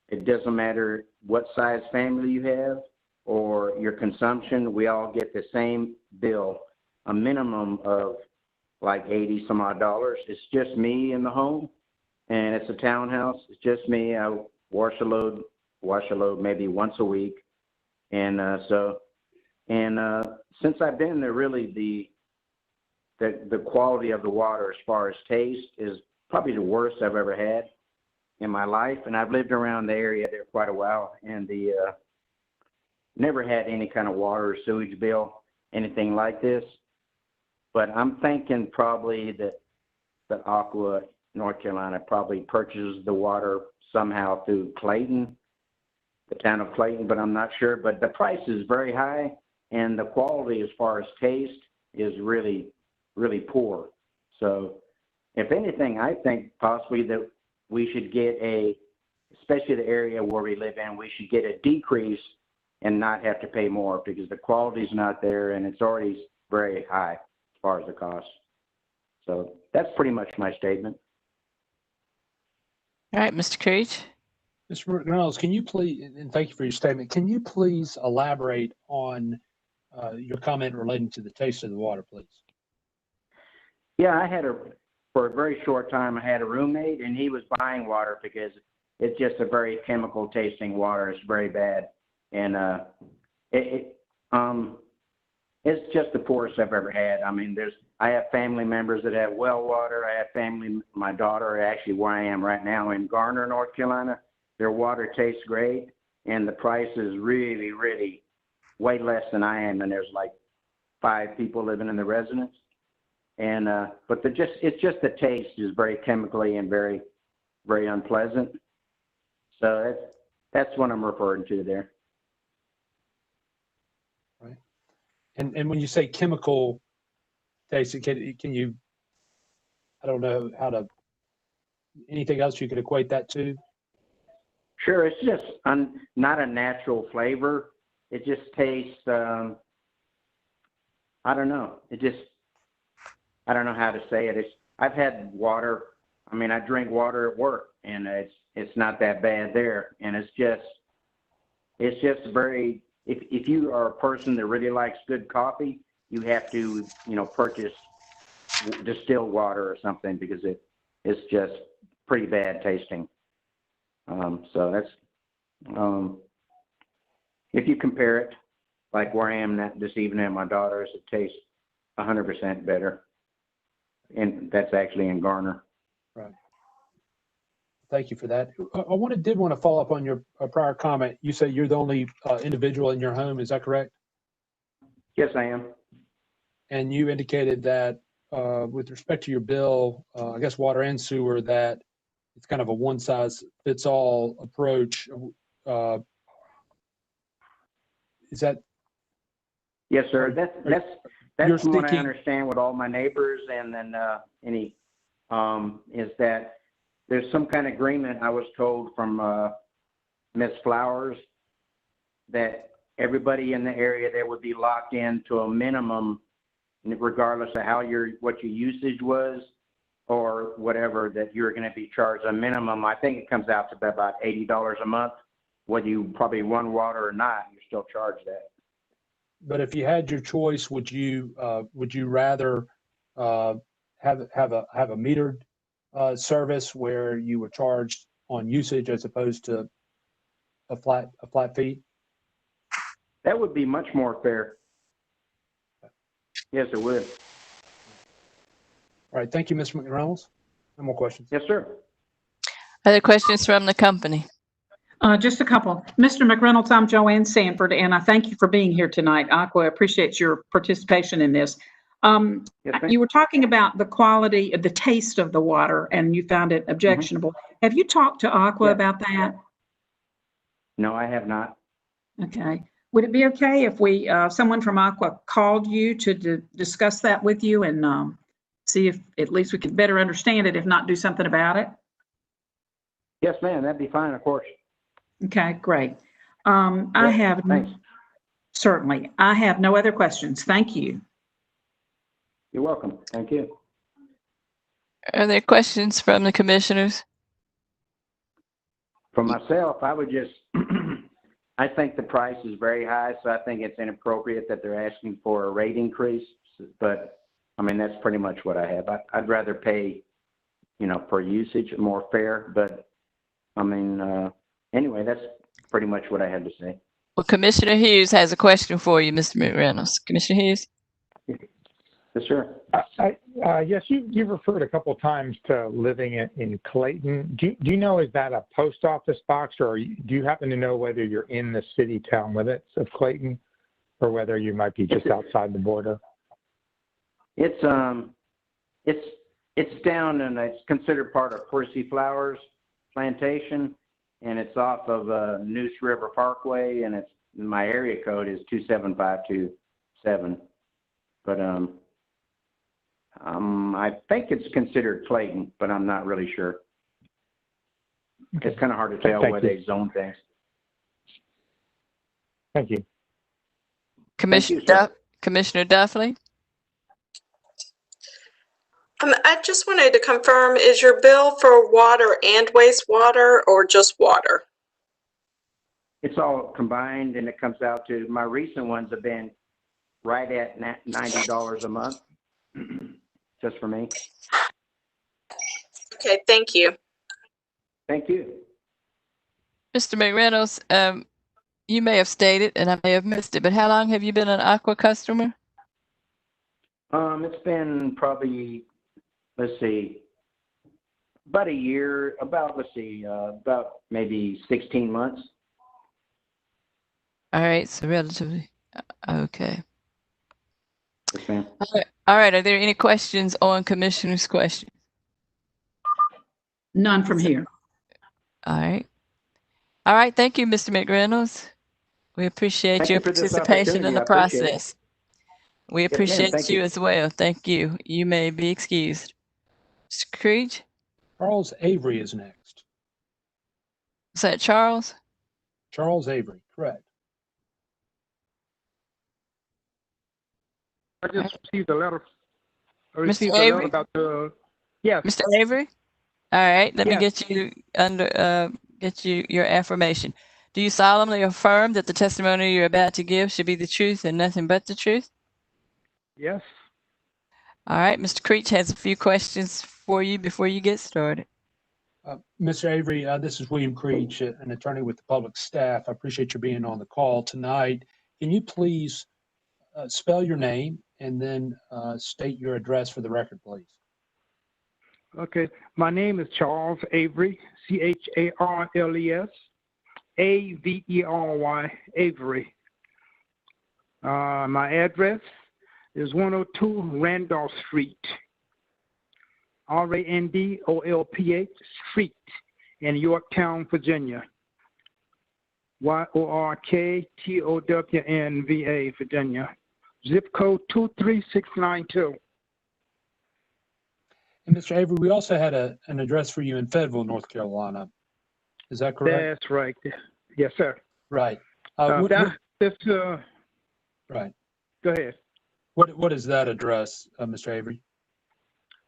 it doesn't matter what size family you have or your consumption, we all get the same bill, a minimum of like 80 some odd dollars. It's just me in the home, and it's a townhouse. It's just me. I wash a load maybe once a week. And since I've been there, really the quality of the water as far as taste is probably the worst I've ever had in my life. And I've lived around the area there quite a while, and never had any kind of water or sewage bill, anything like this. But I'm thinking probably that Aqua, North Carolina, probably purchases the water somehow through Clayton, the town of Clayton, but I'm not sure. But the price is very high, and the quality as far as taste is really, really poor. So if anything, I think possibly that we should get especially the area where we live in, we should get a decrease and not have to pay more, because the quality is not there and it's already very high as far as the cost. So that's pretty much my statement. All right, Mr. Creech. Mr. McReynolds, can you please, and thank you for your statement, can you please elaborate on your comment relating to the taste of the water, please? Yeah, for a very short time, I had a roommate, and he was buying water because it's just a very chemical tasting water. It's very bad. And it's just the poorest I've ever had. I mean, I have family members that have well water. I have my daughter, actually where I am right now in Garner, North Carolina, their water tastes great, and the price is really, really way less than I am. And there's like 5 people living in the residence. And, but it's just the taste is very chemically and very, very unpleasant. So that's what I'm referring to there. Right. And when you say chemical taste, can you, I don't know anything else you could equate that to? Sure. It's just not a natural flavor. It just tastes, I don't know. I don't know how to say it. I've had water. I mean, I drink water at work, and it's not that bad there. And it's just very, if you are a person that really likes good coffee, you have to, purchase distilled water or something, because it's just pretty bad tasting. So that's, if you compare it, like where I am this evening at my daughter's, it tastes 100% better. And that's actually in Garner. Right. Thank you for that. I did want to follow up on your prior comment. You say you're the only individual in your home. Is that correct? Yes, I am. And you indicated that with respect to your bill, I guess water and sewer, that it's kind of a one-size-fits-all approach. Is that? Yes, sir. That's from what I understand with all my neighbors, and then is that there's some kind of agreement I was told from Ms. Flowers that everybody in the area there would be locked into a minimum, regardless of what your usage was or whatever, that you're going to be charged a minimum. I think it comes out to about $80 a month, whether you probably run water or not, you're still charged that. but if you had your choice, would you rather have a metered service where you were charged on usage as opposed to a flat fee? That would be much more fair. Yes, it would. All right. Thank you, Mr. McReynolds. No more questions. Yes, sir. Other questions from the company? Just a couple. Mr. McReynolds, I'm Joanne Sanford, and I thank you for being here tonight. Aqua appreciates your participation in this. Yes, ma'am. You were talking about the quality, the taste of the water, and you found it objectionable. Have you talked to Aqua about that? No, I have not. Okay. Would it be okay if we, someone from Aqua called you to discuss that with you and see if at least we could better understand it, if not do something about it? Yes, ma'am. That'd be fine, of course. Okay, great. I have, Thanks. certainly, I have no other questions. Thank you. You're welcome. Thank you. Are there questions from the commissioners? For myself, I would just, I think the price is very high, so I think it's inappropriate that they're asking for a rate increase. But I mean, that's pretty much what I have. I'd rather pay, per usage, more fair. But I mean, anyway, that's pretty much what I had to say. Well, Commissioner Hughes has a question for you, Mr. McReynolds. Commissioner Hughes? Yes, sir. Yes, you've referred a couple of times to living in Clayton. Do you know, is that a post office box, or do you happen to know whether you're in the city town limits of Clayton, or whether you might be just outside the border? It's down, and it's considered part of Percy Flowers Plantation, and it's off of Neuse River Parkway, and my area code is 27527. But I think it's considered Clayton, but I'm not really sure. Okay. It's kind of hard to tell where they zone things. Thank you. Commissioner Duffley? I just wanted to confirm, is your bill for water and wastewater or just water? It's all combined, and it comes out to, my recent ones have been right at $90 a month, just for me. Okay, thank you. Thank you. Mr. McReynolds, you may have stated, and I may have missed it, but how long have you been an Aqua customer? It's been probably, let's see, about a year, about maybe 16 months. All right, so relatively, okay. Yes, ma'am. All right, are there any questions on Commissioner's question? None from here. All right. All right, thank you, Mr. McReynolds. We appreciate your participation in the process. We appreciate you as well. Thank you. You may be excused. Mr. Creech? Charles Avery is next. Is that Charles? Charles Avery, correct. I just received a letter. Mr. Avery? About the, yes. Mr. Avery? All right, let me get you your affirmation. Do you solemnly affirm that the testimony you're about to give should be the truth and nothing but the truth? Yes. All right, Mr. Creech has a few questions for you before you get started. Mr. Avery, this is William Creech, an attorney with the public staff. I appreciate you being on the call tonight. Can you please spell your name and then state your address for the record, please? Okay. My name is Charles Avery, Charles Avery, Avery. My address is 102 Randolph Street, Randolph Street in Yorktown, Virginia. Yorktownnva, Virginia. Zip code 23692. And Mr. Avery, we also had an address for you in Fayetteville, North Carolina. Is that correct? That's right. Yes, sir. Right. Right. Go ahead. What is that address, Mr. Avery?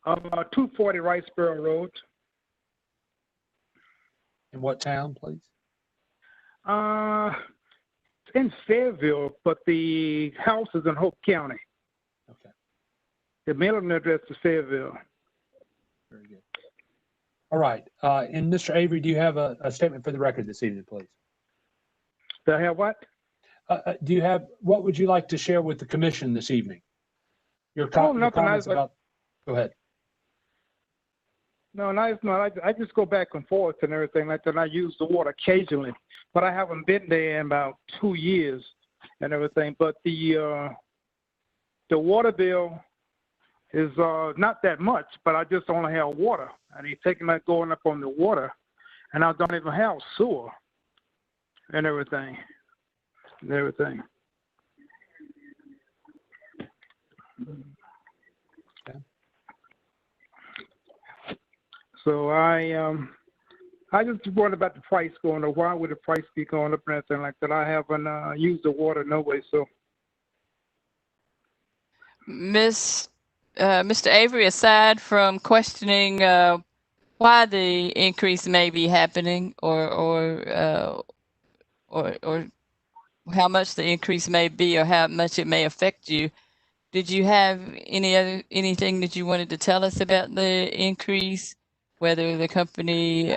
240 Riceboro Road. In what town, please? in Fayetteville, but the house is in Hope County. Okay, The mailing address is Fayetteville. very good. All right, and Mr. Avery, do you have a statement for the record this evening, please? Do I have what? Do you have, what would you like to share with the commission this evening? Your nothing. comments about, go ahead. No, I just go back and forth and everything like that. I use the water occasionally, but I haven't been there in about 2 years and everything. But the water bill is not that much, but I just only have water, and he's taking that going up on the water, and I don't even have sewer and everything. Okay. So I just wonder about the price going up. Why would the price be going up and everything like that? I haven't used the water no way, so. Mr. Avery, aside from questioning why the increase may be happening, or how much the increase may be, or how much it may affect you, did you have anything that you wanted to tell us about the increase? Whether the company,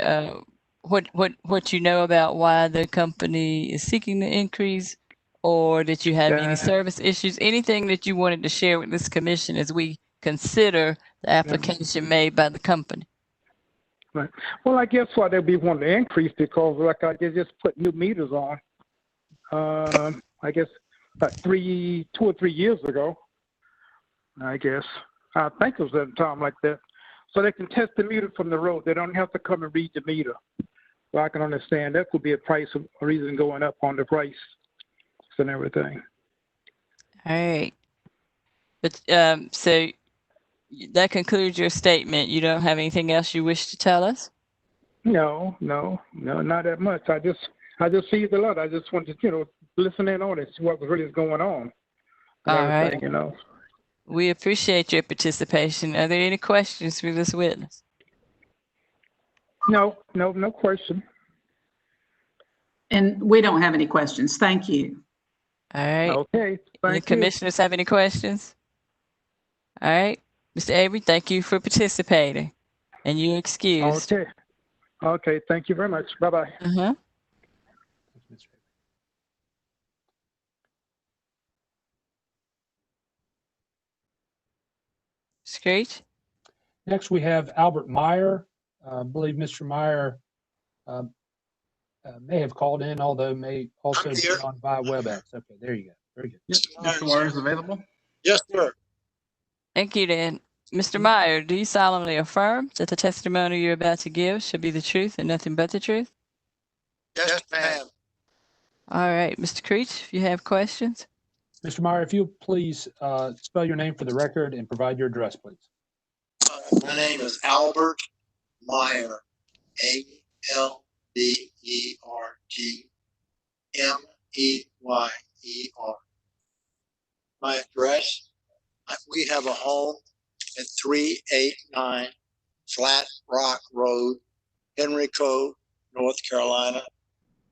what you know about why the company is seeking the increase, or did you have any service issues? Anything that you wanted to share with this commission as we consider the application made by the company? Right. Well, I guess why they'll be wanting to increase because, like, I just put new meters on. I guess about 2 or 3 years ago. I guess I think it was at a time like that. So they can test the meter from the road. They don't have to come and read the meter. So I can understand that could be a reason going up on the price and everything. All right. But so that concludes your statement. You don't have anything else you wish to tell us? No, not that much. I just see it a lot. I just wanted to, listen in on it, see what really is going on. All right. We appreciate your participation. Are there any questions for this witness? No question. And we don't have any questions. Thank you. All right. Okay. Any commissioners have any questions? All right. Mr. Avery, thank you for participating. And you're excused. Okay. Thank you very much. Bye-bye. Uh-huh. Screech? Next, we have Albert Meyer. I believe Mr. Meyer may have called in, although may also be on via WebEx. Okay, there you go. Very good. Yes, Mr. Meyer is available. Yes, sir. Thank you, Dan. Mr. Meyer, do you solemnly affirm that the testimony you're about to give should be the truth and nothing but the truth? Yes, ma'am. All right. Mr. Creech, if you have questions. Mr. Meyer, if you'll please spell your name for the record and provide your address, please. My name is Albert Meyer, ALBERT My address, we have a home at 389 Flat Rock Road, Henrico, North Carolina,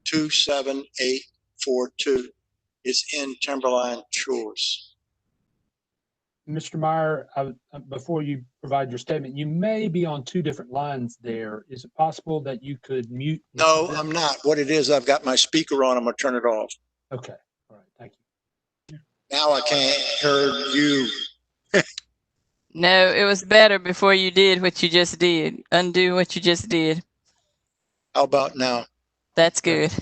27842. It's in Timberline Shores. Mr. Meyer, before you provide your statement, you may be on 2 different lines there. Is it possible that you could mute? No, I'm not. What it is, I've got my speaker on. I'm going to turn it off. Okay. All right. Thank you. Now I can't hear you. No, it was better before you did what you just did. Undo what you just did. How about now? That's good.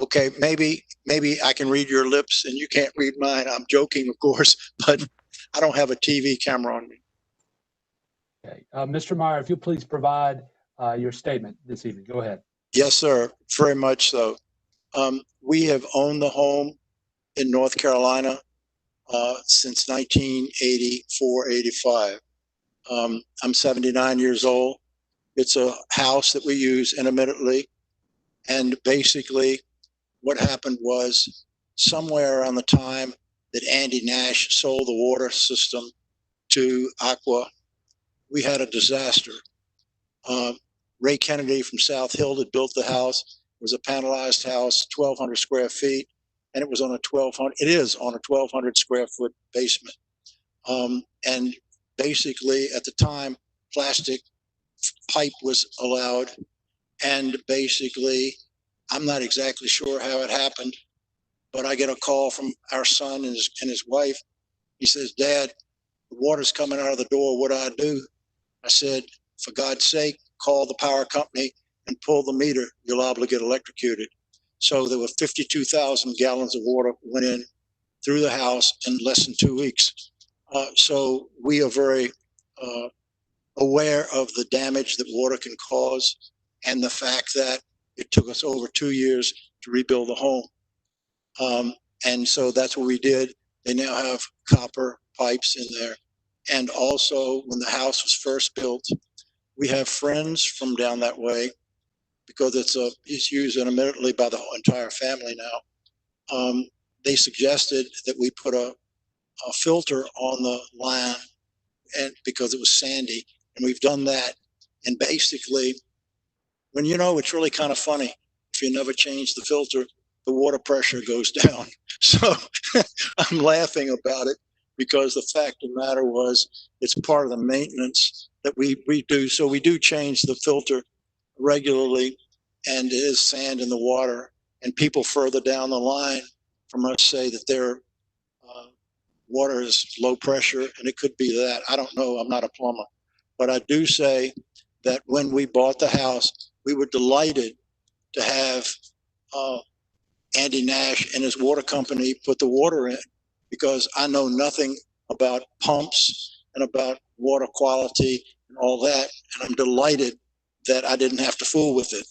Okay, maybe I can read your lips and you can't read mine. I'm joking, of course, but I don't have a TV camera on me. Okay. Mr. Meyer, if you'll please provide your statement this evening. Go ahead. Yes, sir. Very much so. We have owned the home in North Carolina since 1984, 85. I'm 79 years old. It's a house that we use intermittently. And basically what happened was somewhere around the time that Andy Nash sold the water system to Aqua, we had a disaster. Ray Kennedy from South Hill had built the house. It was a panelized house, 1,200 square feet. and it was on a 1,200. It is on a 1,200 square foot basement. And basically, at the time, plastic pipe was allowed, and basically, I'm not exactly sure how it happened, but I get a call from our son and his wife. He says, "Dad, the water's coming out of the door. What do I do?" I said, "For God's sake, call the power company and pull the meter. You're liable to get electrocuted." So there were 52,000 gallons of water went in through the house in less than 2 weeks. So we are very aware of the damage that water can cause, and the fact that it took us over 2 years to rebuild the home. And so that's what we did. They now have copper pipes in there. And also, when the house was first built, we have friends from down that way, because it's used intermittently by the entire family now. They suggested that we put a filter on the line, and because it was sandy, and we've done that. And basically, when it's really kind of funny, if you never change the filter, the water pressure goes down. So I'm laughing about it, because the fact of the matter was, it's part of the maintenance that we do. So we do change the filter regularly, and it is sand in the water. And people further down the line from us say that their water is low pressure, and it could be that. I don't know. I'm not a plumber. But I do say that when we bought the house, we were delighted to have Andy Nash and his water company put the water in, because I know nothing about pumps and about water quality and all that. And I'm delighted that I didn't have to fool with it.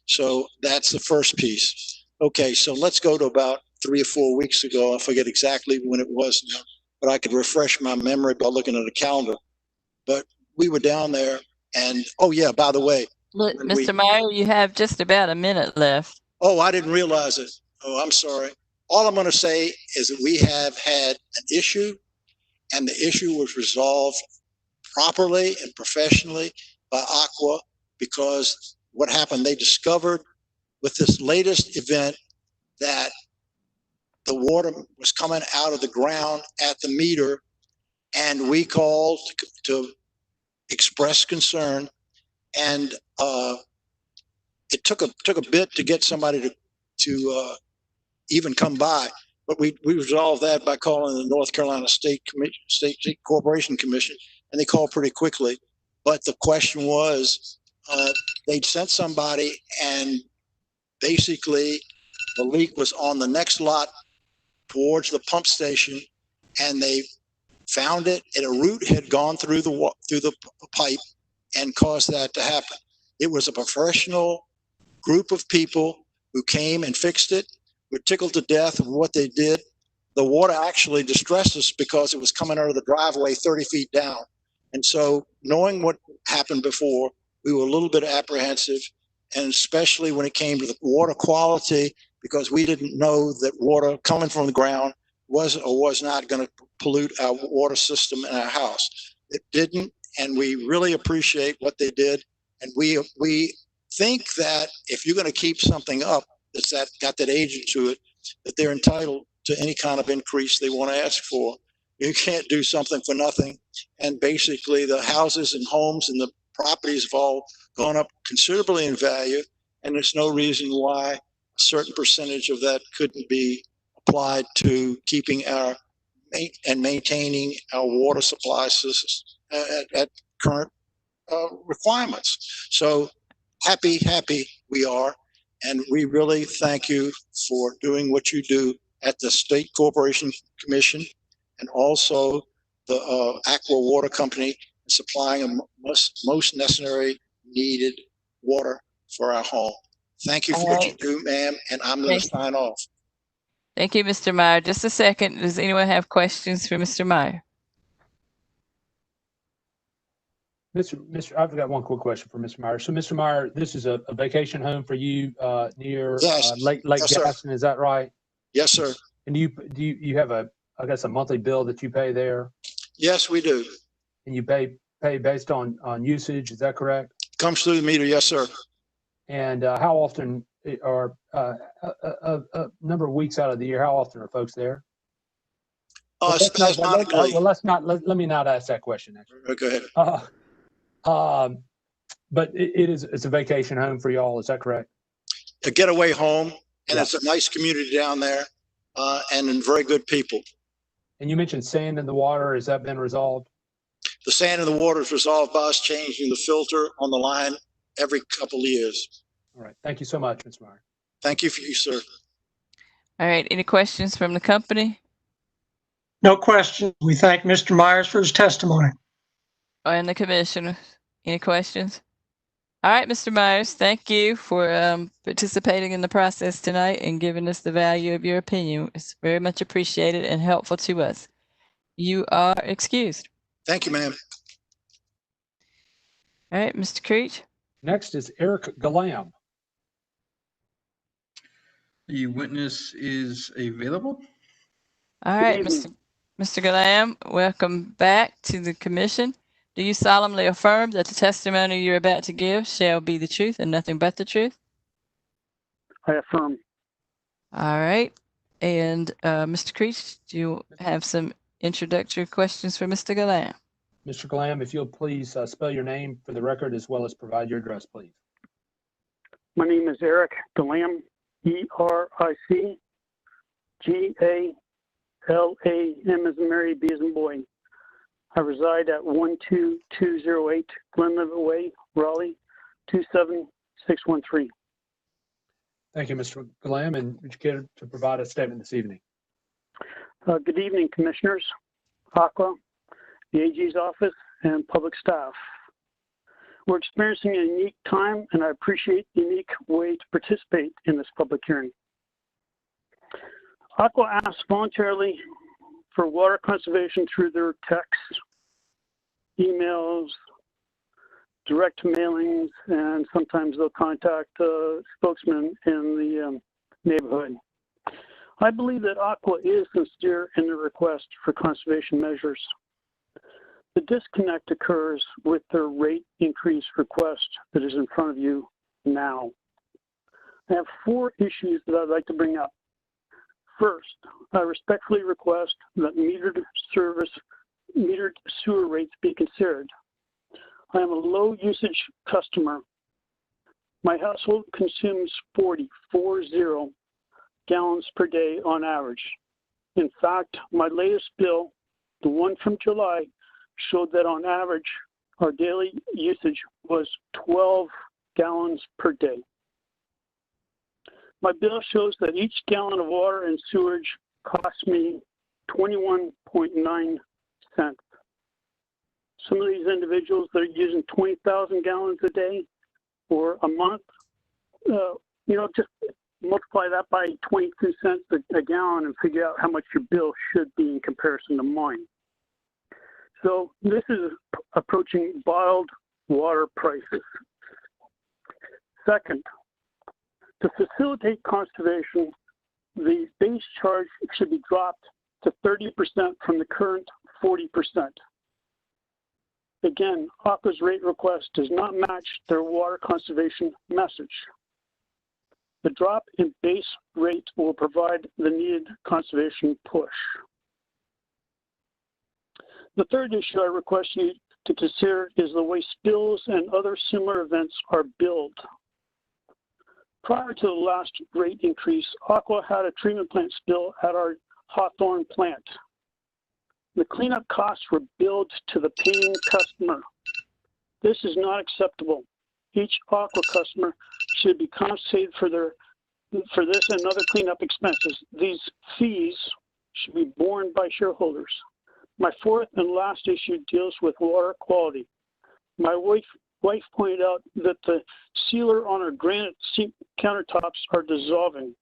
So that's the first piece. Okay, so let's go to about 3 or 4 weeks ago. I forget exactly when it was now, but I could refresh my memory by looking at the calendar. But we were down there, and oh yeah, by the way, Look, Mr. Meyer, you have just about a minute left. Oh, I didn't realize it. Oh, I'm sorry. All I'm going to say is that we have had an issue, and the issue was resolved properly and professionally by Aqua, because what happened, they discovered with this latest event that the water was coming out of the ground at the meter, and we called to express concern, and it took a bit to get somebody to even come by, but we resolved that by calling the North Carolina State Corporation Commission, and they called pretty quickly. But the question was, they'd sent somebody, and basically the leak was on the next lot towards the pump station, and they found it, and a root had gone through the pipe and caused that to happen. It was a professional group of people who came and fixed it. We're tickled to death of what they did. The water actually distressed us because it was coming out of the driveway 30 feet down. And so, knowing what happened before, we were a little bit apprehensive, and especially when it came to the water quality, because we didn't know that water coming from the ground was or was not going to pollute our water system in our house. It didn't, and we really appreciate what they did. And we think that if you're going to keep something up that's got that agent to it, that they're entitled to any kind of increase they want to ask for. You can't do something for nothing. And basically, the houses and homes and the properties have all gone up considerably in value, and there's no reason why a certain percentage of that couldn't be applied to keeping our and maintaining our water supply systems at current requirements. So happy we are, and we really thank you for doing what you do at the State Corporation Commission, and also the Aqua Water Company, supplying a most necessary needed water for our home. Thank you for what you do, ma'am, and I'm going to sign off. Thank you, Mr. Meyer. Just a second. Does anyone have questions for Mr. Meyer? I've got one quick question for Mr. Meyer. So, Mr. Meyer, this is a vacation home for you near Lake Gaston, is that right? Yes, sir. And do you have a monthly bill that you pay there? Yes, we do. And you pay based on usage, is that correct? Comes through the meter, yes, sir. And how often are a number of weeks out of the year. How often are folks there? Well, let me not ask that question. Actually, go ahead. But it's a vacation home for y'all. Is that correct? A getaway home, and it's a nice community down there, and very good people. And you mentioned sand in the water. Has that been resolved? The sand in the water is resolved by us changing the filter on the line every couple of years. All right. Thank you so much, Mr. Meyer. Thank you for you, sir. All right. Any questions from the company? No questions. We thank Mr. Myers for his testimony. And the commissioner. Any questions? All right, Mr. Myers, thank you for participating in the process tonight and giving us the value of your opinion. It's very much appreciated and helpful to us. You are excused. Thank you, ma'am. All right, Mr. Creech. Next is Eric Galam. The witness is available. All right, Mr. Galam, welcome back to the commission. Do you solemnly affirm that the testimony you're about to give shall be the truth and nothing but the truth? I affirm. All right. And Mr. Creech, do you have some introductory questions for Mr. Galam? Mr. Galam, if you'll please spell your name for the record as well as provide your address, please. My name is Eric Galam, E-R-I-C, G-A-L-A-M as in Mary, B as in boy. I reside at 12208 Glenlivet Way, Raleigh, 27613. Thank you, Mr. Galam, and would you care to provide a statement this evening? Good evening, commissioners, Aqua, the AG's office, and public staff. We're experiencing a unique time, and I appreciate the unique way to participate in this public hearing. Aqua asked voluntarily for water conservation through their texts, emails, direct mailings, and sometimes they'll contact spokesmen in the neighborhood. I believe that Aqua is sincere in their request for conservation measures. The disconnect occurs with their rate increase request that is in front of you now. I have 4 issues that I'd like to bring up. First, I respectfully request that metered sewer rates be considered. I am a low usage customer. My household consumes 40 gallons per day on average. In fact, my latest bill, the one from July, showed that on average, our daily usage was 12 gallons per day. My bill shows that each gallon of water and sewage costs me 21.9 cents. Some of these individuals that are using 20,000 gallons a day or a month, just multiply that by 22 cents a gallon and figure out how much your bill should be in comparison to mine. So this is approaching boiled water prices. Second, to facilitate conservation, the base charge should be dropped to 30% from the current 40%. Again, Aqua's rate request does not match their water conservation message. The drop in base rate will provide the needed conservation push. The third issue I request you to consider is the way spills and other similar events are billed. Prior to the last rate increase, Aqua had a treatment plant spill at our Hawthorne plant. The cleanup costs were billed to the paying customer. This is not acceptable. Each Aqua customer should be compensated for this and other cleanup expenses. These fees should be borne by shareholders. My fourth and last issue deals with water quality. My wife pointed out that the sealer on our granite sink countertops are dissolving.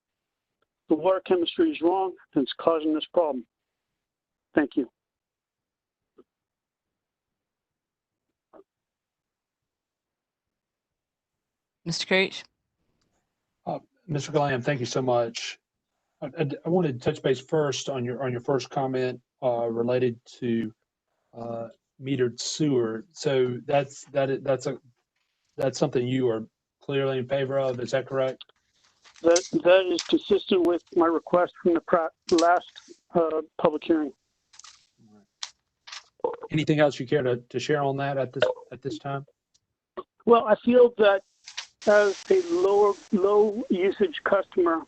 The water chemistry is wrong and it's causing this problem. Thank you. Mr. Creech. Mr. Galam, thank you so much. I wanted to touch base first on your first comment related to metered sewer. So that's something you are clearly in favor of. Is that correct? That is consistent with my request from the last public hearing. Anything else you care to share on that at this time? Well, I feel that as a low usage customer,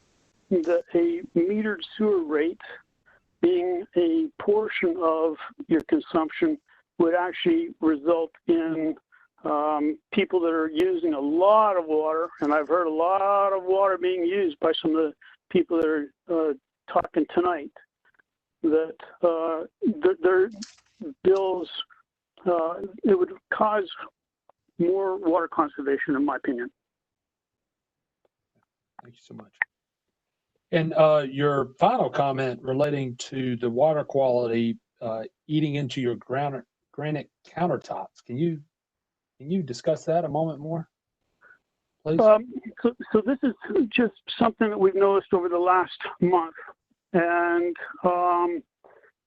that a metered sewer rate being a portion of your consumption would actually result in people that are using a lot of water, and I've heard a lot of water being used by some of the people that are talking tonight, that their bills, it would cause more water conservation, in my opinion. Thank you so much. And your final comment relating to the water quality eating into your granite countertops. Can you discuss that a moment more, please? So this is just something that we've noticed over the last month, and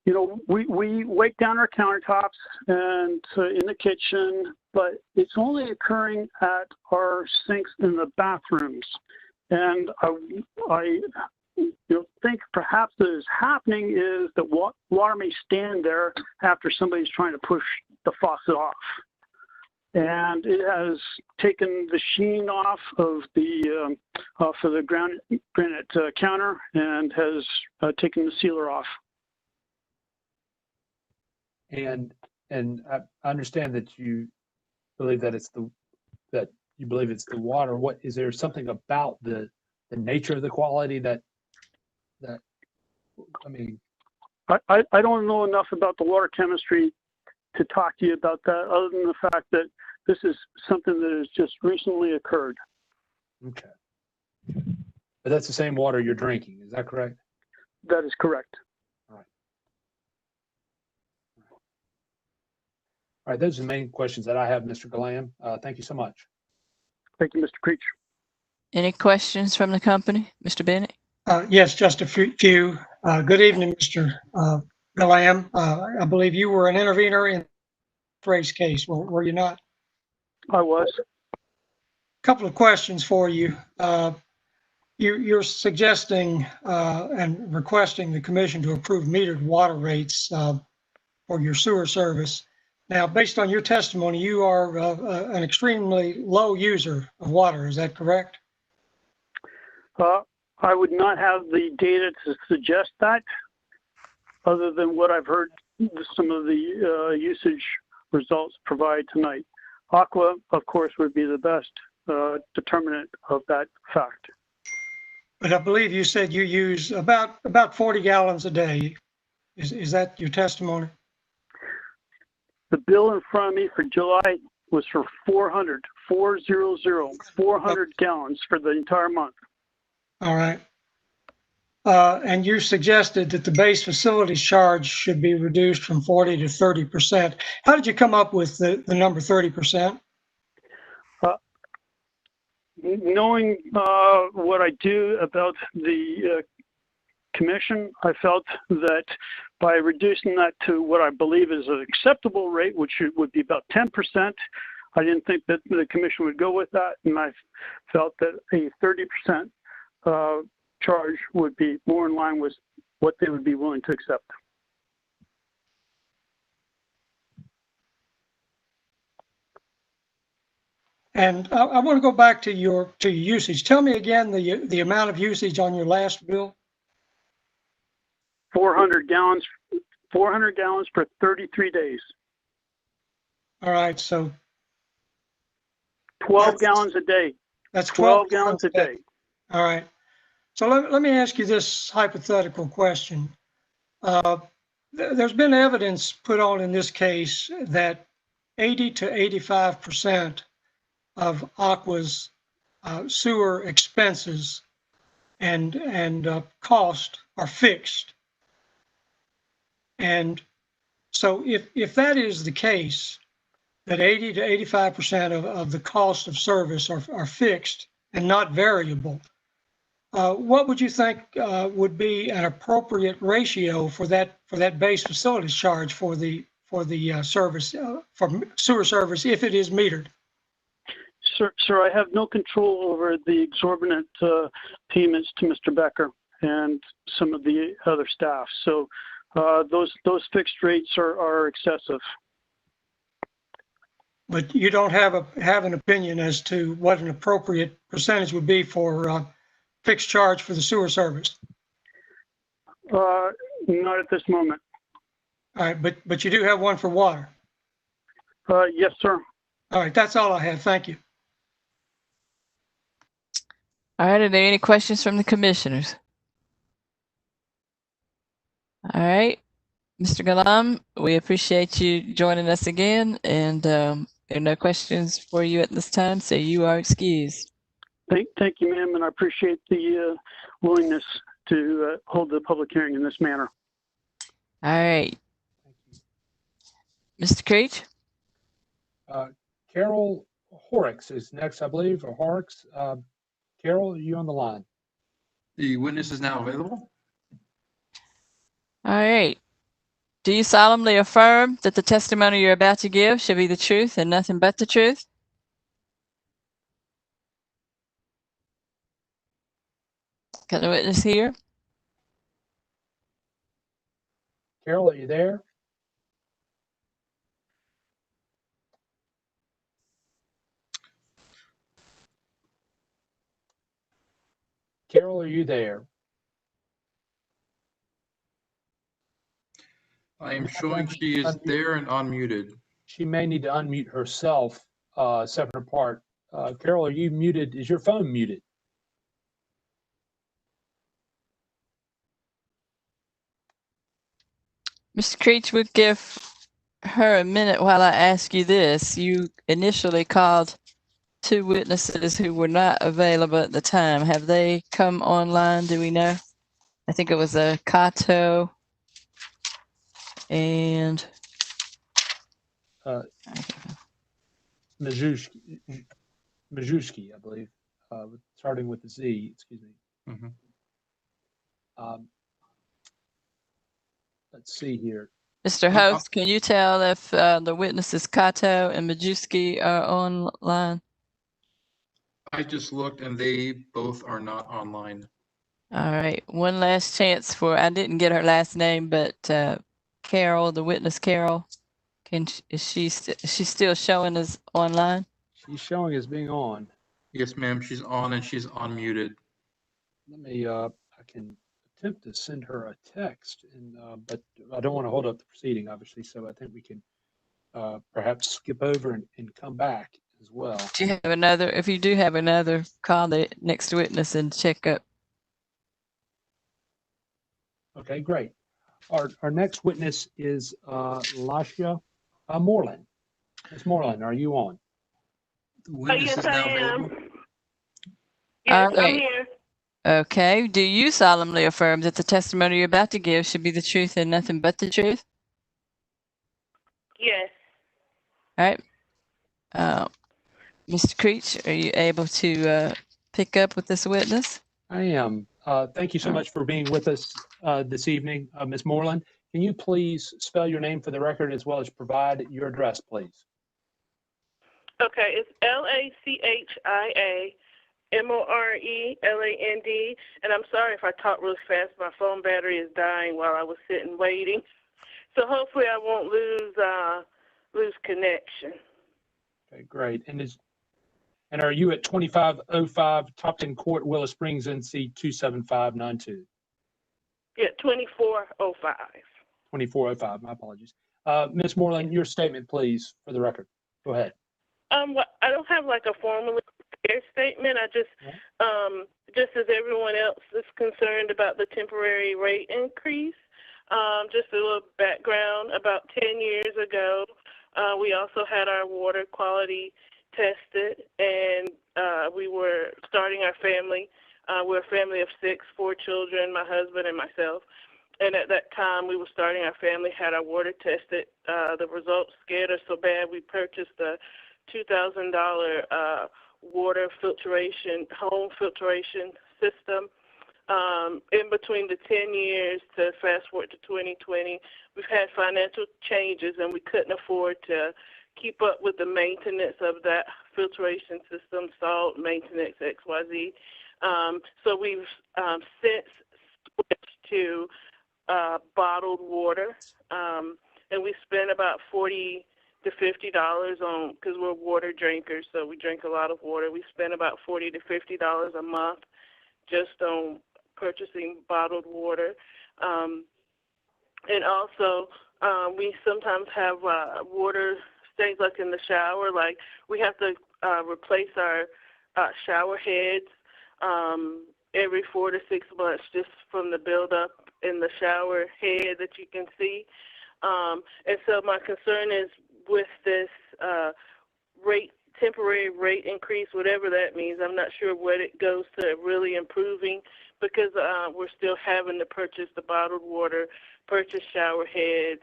you know, we wipe down our countertops and in the kitchen, but it's only occurring at our sinks in the bathrooms. And I think perhaps what is happening is that water may stand there after somebody's trying to push the faucet off. And it has taken the sheen off of the granite counter and has taken the sealer off. And I understand that you believe that it's the water. What is there something about the nature of the quality that I mean? I don't know enough about the water chemistry to talk to you about that, other than the fact that this is something that has just recently occurred. Okay. But that's the same water you're drinking, is that correct? That is correct. All right, those are the main questions that I have, Mr. Galam. Thank you so much. Thank you, Mr. Creech. Any questions from the company, Mr. Bennett? Yes, just a few. Good evening, Mr. Galam. I believe you were an intervener in the race case, were you not? I was. A couple of questions for you. You're suggesting and requesting the commission to approve metered water rates for your sewer service. Now, based on your testimony, you are an extremely low user of water. Is that correct? I would not have the data to suggest that, other than what I've heard some of the usage results provide tonight. Aqua, of course, would be the best determinant of that fact. But I believe you said you use about 40 gallons a day. Is that your testimony? The bill in front of me for July was for 400 gallons for the entire month. All right. And you suggested that the base facilities charge should be reduced from 40 to 30%. How did you come up with the number 30%? Knowing what I do about the commission, I felt that by reducing that to what I believe is an acceptable rate, which would be about 10%, I didn't think that the commission would go with that, and I felt that a 30% charge would be more in line with what they would be willing to accept. And I want to go back to your usage. Tell me again the amount of usage on your last bill. 400 gallons for 33 days. All right, so 12 gallons a day. That's 12 gallons a day. All right. So let me ask you this hypothetical question. There's been evidence put on in this case that 80 to 85% of Aqua's sewer expenses and cost are fixed. And so if that is the case, that 80 to 85% of the cost of service are fixed and not variable, what would you think would be an appropriate ratio for that base facilities charge for the service for sewer service if it is metered? Sir, I have no control over the exorbitant payments to Mr. Becker and some of the other staff. So those fixed rates are excessive. But you don't have an opinion as to what an appropriate percentage would be for fixed charge for the sewer service? Not at this moment. All right, but you do have one for water? Yes, sir. All right, that's all I have. Thank you. All right, are there any questions from the commissioners? All right, Mr. Galam, we appreciate you joining us again, and there are no questions for you at this time, so you are excused. Thank you, ma'am, and I appreciate the willingness to hold the public hearing in this manner. All right. Mr. Creech? Carol Horrocks is next, I believe, or Horrocks. Carol, are you on the line? The witness is now available. All right. Do you solemnly affirm that the testimony you're about to give shall be the truth and nothing but the truth? Got the witness here? Carol, are you there? Carol, are you there? I am showing she is there and unmuted. She may need to unmute herself, separate apart. Carol, are you muted? Is your phone muted? Mr. Creech, we'll give her a minute while I ask you this. You initially called 2 witnesses who were not available at the time. Have they come online? Do we know? I think it was a Kato and Majewski, I believe, starting with the Z, excuse me. Mm-hmm. Let's see here. Mr. Host, can you tell if the witnesses Kato and Majewski are online? I just looked and they both are not online. All right. One last chance for, I didn't get her last name, but Carol, the witness Carol, is she still showing as online? She's showing as being on. Yes, ma'am. She's on and she's unmuted. Let me, I can attempt to send her a text, and but I don't want to hold up the proceeding, obviously, so I think we can perhaps skip over and come back as well. Do you have another, if you do have another, call the next witness and check up. Okay, great. Our next witness is Lasha Moreland. Ms. Moreland, are you on? The witness yes, is now I am. available. Yes, right. I'm here. Okay. Do you solemnly affirm that the testimony you're about to give should be the truth and nothing but the truth? Yes. All right. Mr. Creech, are you able to pick up with this witness? I am. Thank you so much for being with us this evening, Ms. Moreland. Can you please spell your name for the record as well as provide your address, please? Okay, it's LACHIAMORELAND, and I'm sorry if I talk really fast. My phone battery is dying while I was sitting waiting, so hopefully I won't lose connection. Okay, great. And are you at 2505 Topton Court, Willow Springs, NC 27592? Yeah, 2405. 2405. My apologies. Ms. Moreland, your statement, please, for the record. Go ahead. Well, I don't have like a formally prepared statement. I just, just as everyone else is concerned about the temporary rate increase, just a little background. About 10 years ago, we also had our water quality tested, and we were starting our family. We're a family of 6, 4 children, my husband and myself. And at that time, we were starting our family, had our water tested. The results scared us so bad, we purchased a $2,000 water filtration, home filtration system. In between the 10 years to fast forward to 2020, we've had financial changes, and we couldn't afford to keep up with the maintenance of that filtration system, salt, maintenance, XYZ. So we've since switched to bottled water, and we spend about $40 to $50 on, because we're water drinkers, so we drink a lot of water. We spend about $40 to $50 a month just on purchasing bottled water. And also, we sometimes have water stains, like in the shower. Like, we have to replace our shower heads every 4 to 6 months, just from the buildup in the shower head that you can see. And so my concern is with this temporary rate increase, whatever that means. I'm not sure what it goes to really improving, because we're still having to purchase the bottled water, purchase shower heads,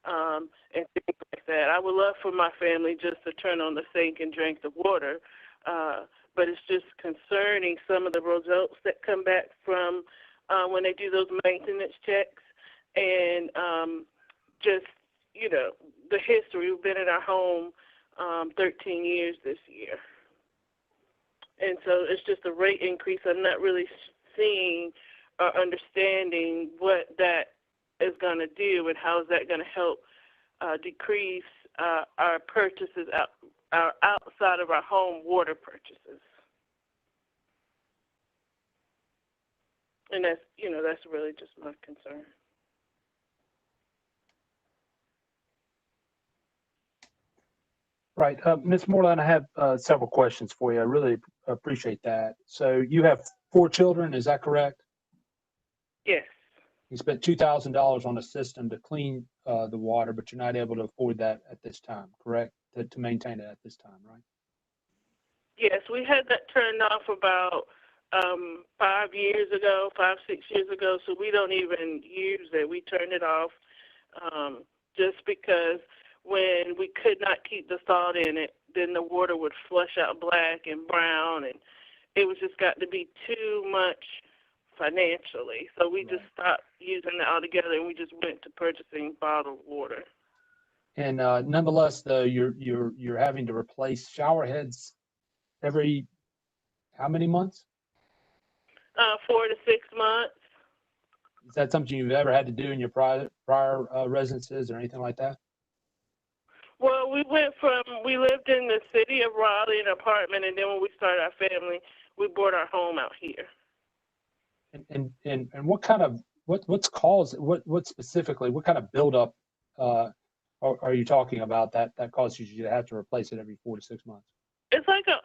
and things like that. I would love for my family just to turn on the sink and drink the water, but it's just concerning some of the results that come back from when they do those maintenance checks, and just, you know, the history. We've been in our home 13 years this year. And so it's just a rate increase. I'm not really seeing or understanding what that is going to do and how is that going to help decrease our purchases, our outside of our home water purchases. And that's, you know, that's really just my concern. Right. Ms. Moreland, I have several questions for you. I really appreciate that. So you have 4 children, is that correct? Yes. You spent $2,000 on a system to clean the water, but you're not able to afford that at this time, correct? To maintain it at this time, right? Yes, we had that turned off about 5 years ago, 5, 6 years ago, so we don't even use it. We turned it off just because when we could not keep the salt in it, then the water would flush out black and brown, and it was just got to be too much financially. So we just stopped using it altogether, and we just went to purchasing bottled water. And nonetheless, though, you're having to replace shower heads every how many months? 4 to 6 months. Is that something you've ever had to do in your prior residences or anything like that? Well, we lived in the city of Raleigh in an apartment, and then when we started our family, we bought our home out here. And what kind of, what specifically, what kind of buildup are you talking about that causes you to have to replace it every 4 to 6 months? It's like an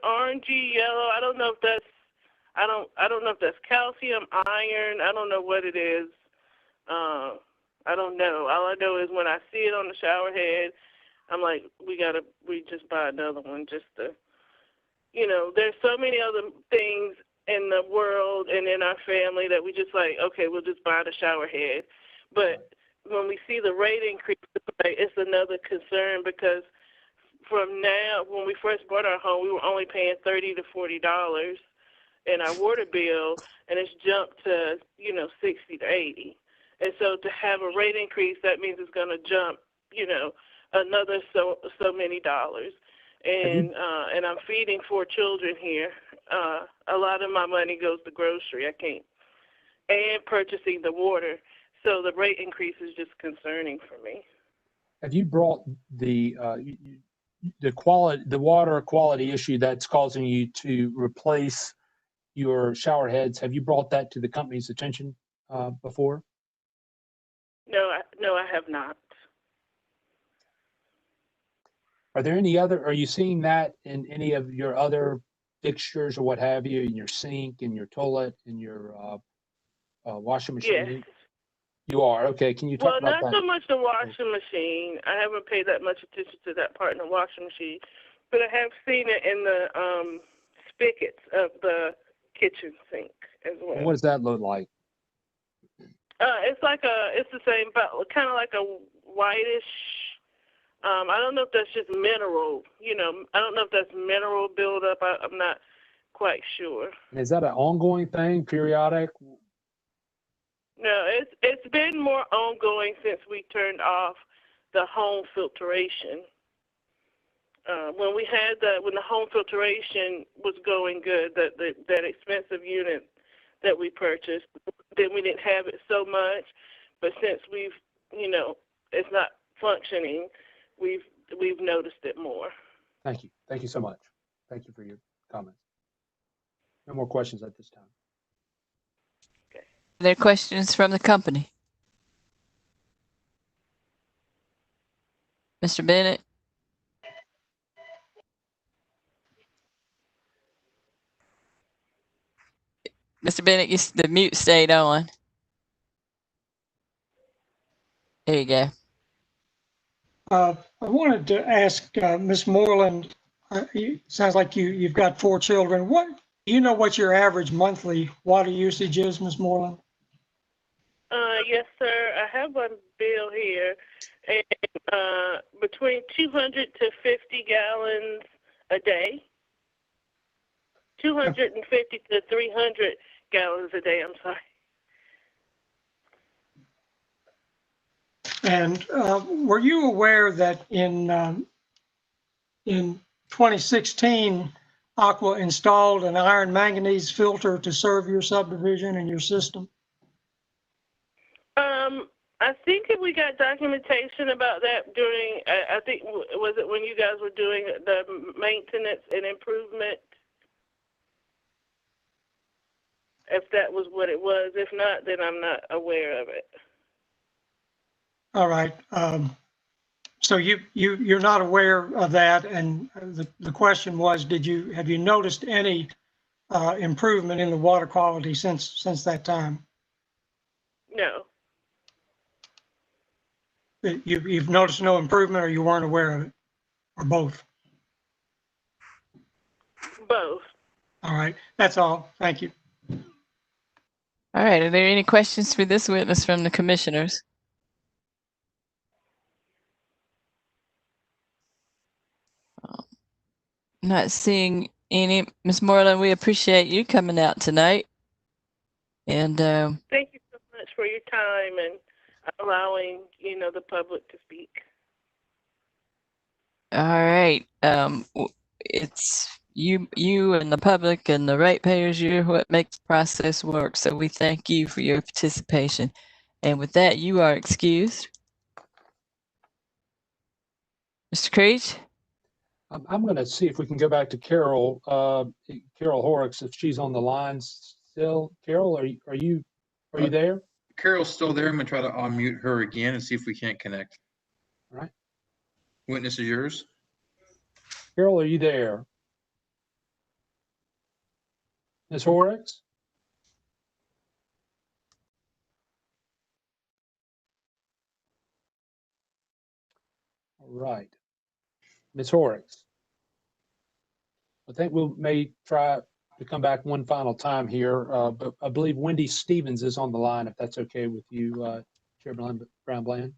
orangey yellow. I don't know if that's, I don't know if that's calcium, iron. I don't know what it is. I don't know. All I know is when I see it on the shower head, I'm like, we just buy another one just to, you know, there's so many other things in the world and in our family that we just like, okay, we'll just buy the shower head. But when we see the rate increase, it's another concern, because from now, when we first bought our home, we were only paying $30 to $40 in our water bill, and it's jumped to, you know, 60 to 80. And so to have a rate increase, that means it's going to jump, you know, another so many dollars. And and I'm feeding 4 children here. A lot of my money goes to grocery. And purchasing the water. So the rate increase is just concerning for me. Have you brought the water quality issue that's causing you to replace your shower heads? Have you brought that to the company's attention before? No, I have not. Are you seeing that in any of your other fixtures or what have you, in your sink, in your toilet, in your washing machine? Yes. You are? Okay. Can you talk about that? Well, not so much the washing machine. I haven't paid that much attention to that part in the washing machine, but I have seen it in the spigots of the kitchen sink as well. What does that look like? It's the same, but kind of like a whitish. I don't know if that's just mineral. You know, I don't know if that's mineral buildup. I'm not quite sure. Is that an ongoing thing, periodic? No, it's been more ongoing since we turned off the home filtration. When the home filtration was going good, that expensive unit that we purchased, then we didn't have it so much. But since it's not functioning, we've noticed it more. Thank you. Thank you so much. Thank you for your comments. No more questions at this time. Okay. Are there questions from the company? Mr. Bennett? Mr. Bennett, the mute stayed on. There you go. I wanted to ask Ms. Moreland, sounds like you've got 4 children. What your average monthly water usage is, Ms. Moreland? Yes, sir. I have a bill here, and between 200 to 50 gallons a day. 250 to 300 gallons a day. I'm sorry. And were you aware that in 2016, Aqua installed an iron manganese filter to serve your subdivision and your system? I think we got documentation about that during, I think, was it when you guys were doing the maintenance and improvement? If that was what it was. If not, then I'm not aware of it. All right. So you're not aware of that, and the question was, have you noticed any improvement in the water quality since that time? No. You've noticed no improvement, or you weren't aware of it, or both? Both. All right. That's all. Thank you. All right. Are there any questions for this witness from the commissioners? Not seeing any. Ms. Moreland, we appreciate you coming out tonight. And thank you so much for your time and allowing the public to speak. all right. It's you and the public and the ratepayers. You're what makes the process work. So we thank you for your participation. And with that, you are excused. Mr. Creech? I'm going to see if we can go back to Carol, Carol Horrocks, if she's on the line still. Carol, are you there? Carol's still there. I'm going to try to unmute her again and see if we can't connect. All right. Witness is yours. Carol, are you there? Ms. Horrocks? All right. Ms. Horrocks? I think we may try to come back one final time here, but I believe Wendy Stevens is on the line, if that's okay with you, Chairman Brown-Bland.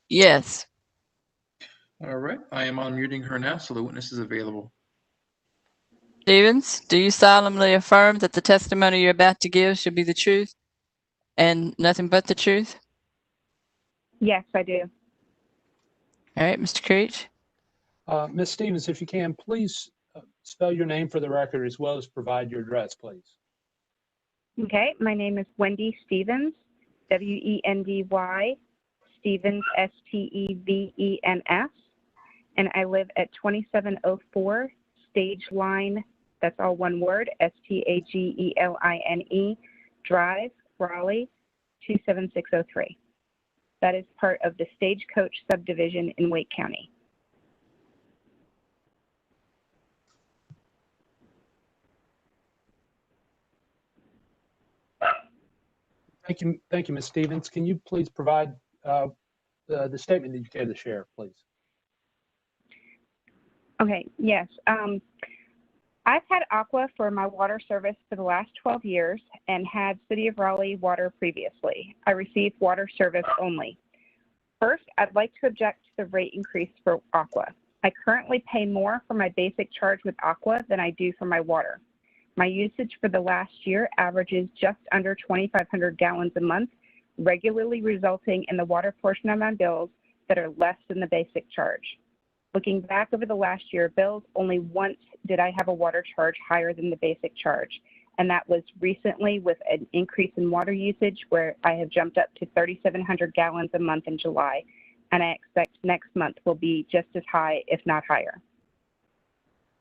Yes. All right. I am unmuting her now, so the witness is available. Stevens, do you solemnly affirm that the testimony you're about to give should be the truth and nothing but the truth? Yes, I do. All right, Mr. Creech. Ms. Stevens, if you can, please spell your name for the record as well as provide your address, please. Okay, my name is Wendy Stevens, W-E-N-D-Y, Stevens, S-T-E-V-E-N-S, and I live at 2704 Stage Line, that's all one word, S-T-A-G-E-L-I-N-E, Drive, Raleigh, 27603. That is part of the Stagecoach subdivision in Wake County. Thank you, Ms. Stevens. Can you please provide the statement that you care to share, please? Okay, yes. I've had Aqua for my water service for the last 12 years and had City of Raleigh water previously. I received water service only. First, I'd like to object to the rate increase for Aqua. I currently pay more for my basic charge with Aqua than I do for my water. My usage for the last year averages just under 2,500 gallons a month, regularly resulting in the water portion of my bills that are less than the basic charge. Looking back over the last year bills, only once did I have a water charge higher than the basic charge, and that was recently with an increase in water usage where I have jumped up to 3,700 gallons a month in July, and I expect next month will be just as high, if not higher.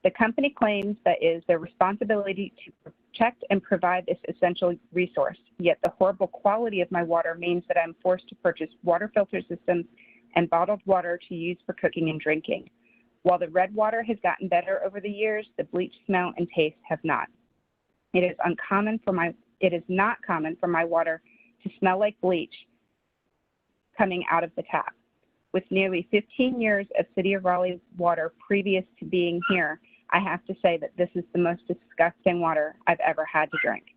The company claims that it is their responsibility to protect and provide this essential resource, yet the horrible quality of my water means that I'm forced to purchase water filter systems and bottled water to use for cooking and drinking. While the red water has gotten better over the years, the bleach smell and taste have not. It is not common for my water to smell like bleach coming out of the tap. With nearly 15 years of City of Raleigh water previous to being here, I have to say that this is the most disgusting water I've ever had to drink.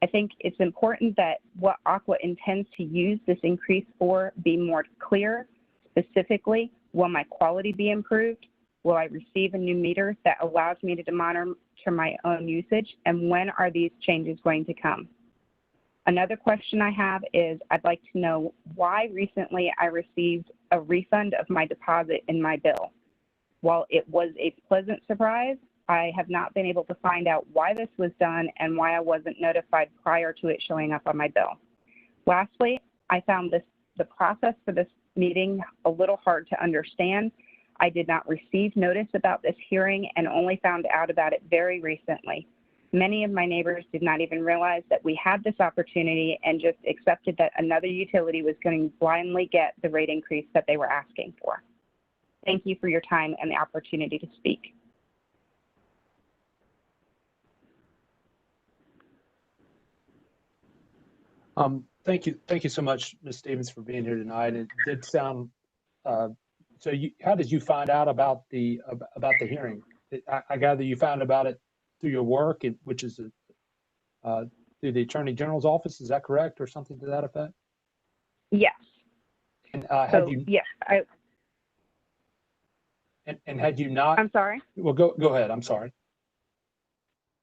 I think it's important that what Aqua intends to use this increase for be more clear. Specifically, will my quality be improved? Will I receive a new meter that allows me to monitor my own usage? And when are these changes going to come? Another question I have is I'd like to know why recently I received a refund of my deposit in my bill. While it was a pleasant surprise, I have not been able to find out why this was done and why I wasn't notified prior to it showing up on my bill. Lastly, I found the process for this meeting a little hard to understand. I did not receive notice about this hearing and only found out about it very recently. Many of my neighbors did not even realize that we had this opportunity and just accepted that another utility was going to blindly get the rate increase that they were asking for. Thank you for your time and the opportunity to speak. Thank you so much, Ms. Stevens, for being here tonight. It did sound. How did you find out about the hearing? I gather you found about it through your work, which is through the Attorney General's office. Is that correct, or something to that effect? Yes. And yes, And had you not? I'm sorry. Well, go ahead. I'm sorry.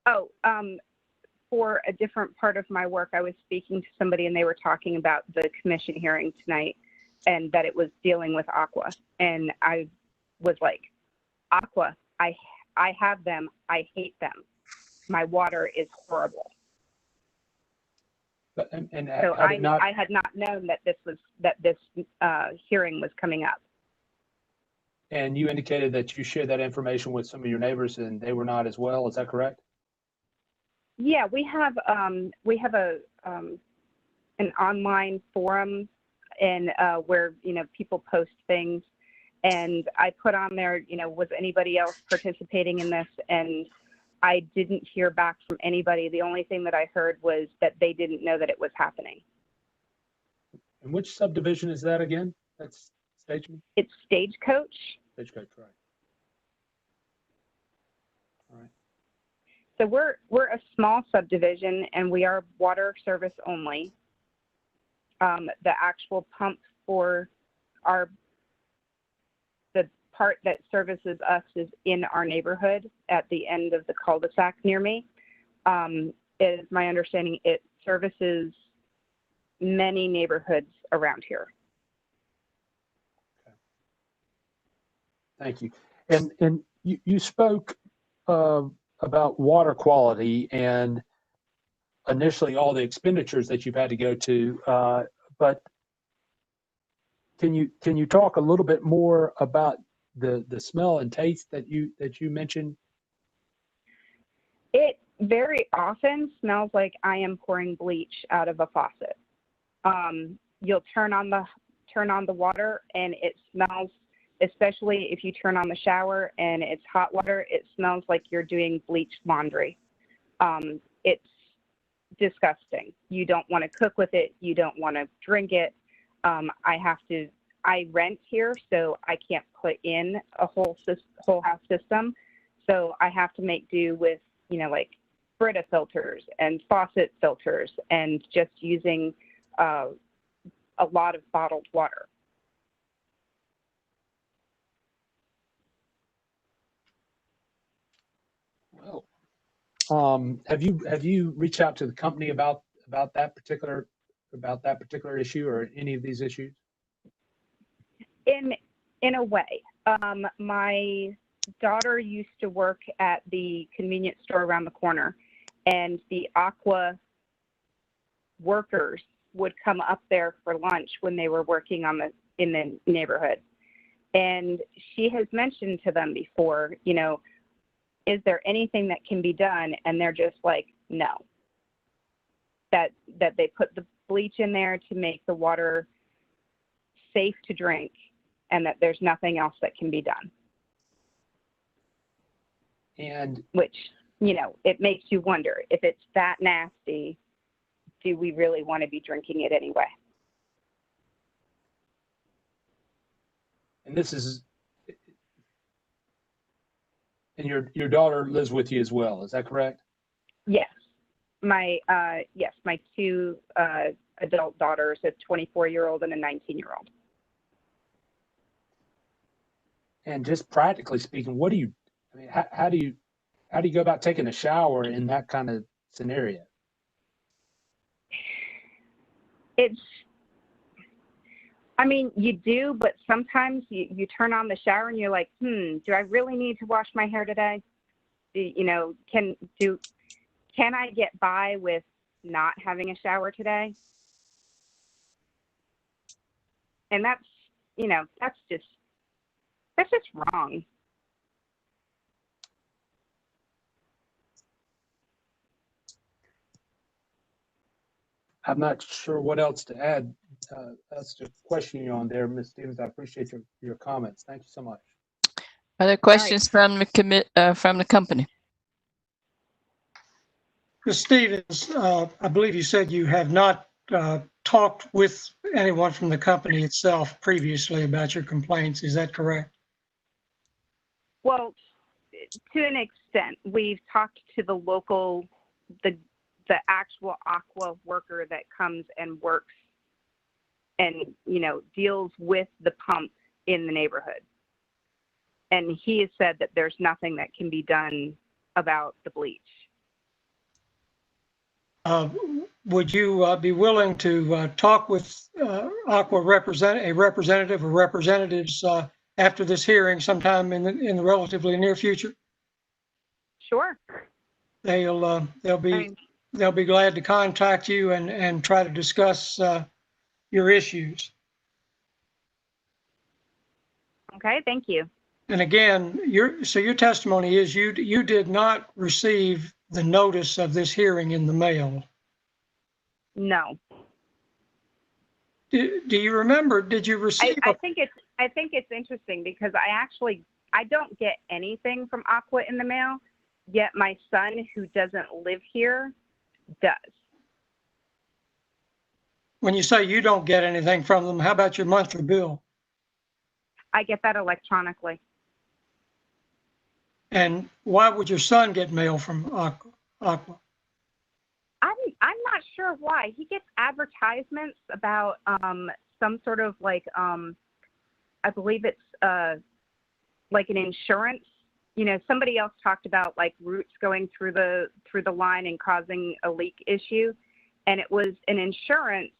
Oh, for a different part of my work, I was speaking to somebody and they were talking about the commission hearing tonight and that it was dealing with Aqua. And I was like, Aqua, I have them. I hate them. My water is horrible. So I had not known that this hearing was coming up. And you indicated that you shared that information with some of your neighbors and they were not as well. Is that correct? Yeah, we have an online forum and where people post things, and I put on there was anybody else participating in this, and I didn't hear back from anybody. The only thing that I heard was that they didn't know that it was happening. And which subdivision is that again? That's Stageman? It's Stagecoach. Stagecoach, right. All right. So we're a small subdivision and we are water service only. The actual pump for the part that services us is in our neighborhood at the end of the cul-de-sac near me. It is my understanding it services many neighborhoods around here. Okay. Thank you. And you spoke about water quality and initially all the expenditures that you've had to go to, but can you talk a little bit more about the smell and taste that you mentioned? It very often smells like I am pouring bleach out of a faucet. You'll turn on the water and it smells, especially if you turn on the shower and it's hot water, it smells like you're doing bleached laundry. It's disgusting. You don't want to cook with it. You don't want to drink it. I rent here, so I can't put in a whole house system. So I have to make do with, like Brita filters and faucet filters and just using a lot of bottled water. Well, have you reached out to the company about that particular issue or any of these issues? In a way. My daughter used to work at the convenience store around the corner, and the Aqua workers would come up there for lunch when they were working in the neighborhood. And she has mentioned to them before, you know, is there anything that can be done? And they're just like, no. That they put the bleach in there to make the water safe to drink, and that there's nothing else that can be done. And which, you know, it makes you wonder, if it's that nasty, do we really want to be drinking it anyway? And this is, and your daughter lives with you as well, is that correct? Yes. My two adult daughters, a 24-year-old and a 19-year-old. And just practically speaking, what do you, I mean, how do you go about taking a shower in that kind of scenario? I mean, you do, but sometimes you turn on the shower and you're like, do I really need to wash my hair today? You know, can I get by with not having a shower today? And that's, you know, that's just wrong. I'm not sure what else to add. That's the question you on there, Ms. Stevens. I appreciate your comments. Thank you so much. Are there questions from the company? Ms. Stevens, I believe you said you have not talked with anyone from the company itself previously about your complaints. Is that correct? Well, to an extent, we've talked to the local, the actual Aqua worker that comes and works and, you know, deals with the pump in the neighborhood. And he has said that there's nothing that can be done about the bleach. Would you be willing to talk with Aqua representative or representatives after this hearing sometime in the relatively near future? Sure. They'll be glad to contact you and try to discuss your issues. Okay, thank you. And again, your testimony is you did not receive the notice of this hearing in the mail. No. Do you remember? Did you receive? I think it's interesting because I don't get anything from Aqua in the mail, yet my son, who doesn't live here, does. When you say you don't get anything from them, how about your monthly bill? I get that electronically. And why would your son get mail from Aqua? I'm not sure why. He gets advertisements about some sort of like I believe it's like an insurance. You know, somebody else talked about like roots going through the line and causing a leak issue, and it was an insurance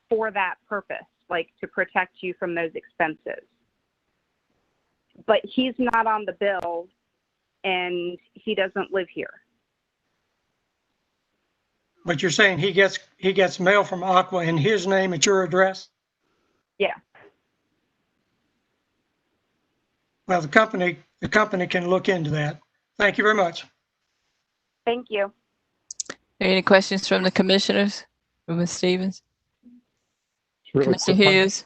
for that purpose, like to protect you from those expenses. But he's not on the bill, and he doesn't live here. But you're saying he gets mail from Aqua in his name at your address? Yeah. Well, the company can look into that. Thank you very much. Thank you. Any questions from the commissioners? From Ms. Stevens? Really Commissioner quick one. Hughes?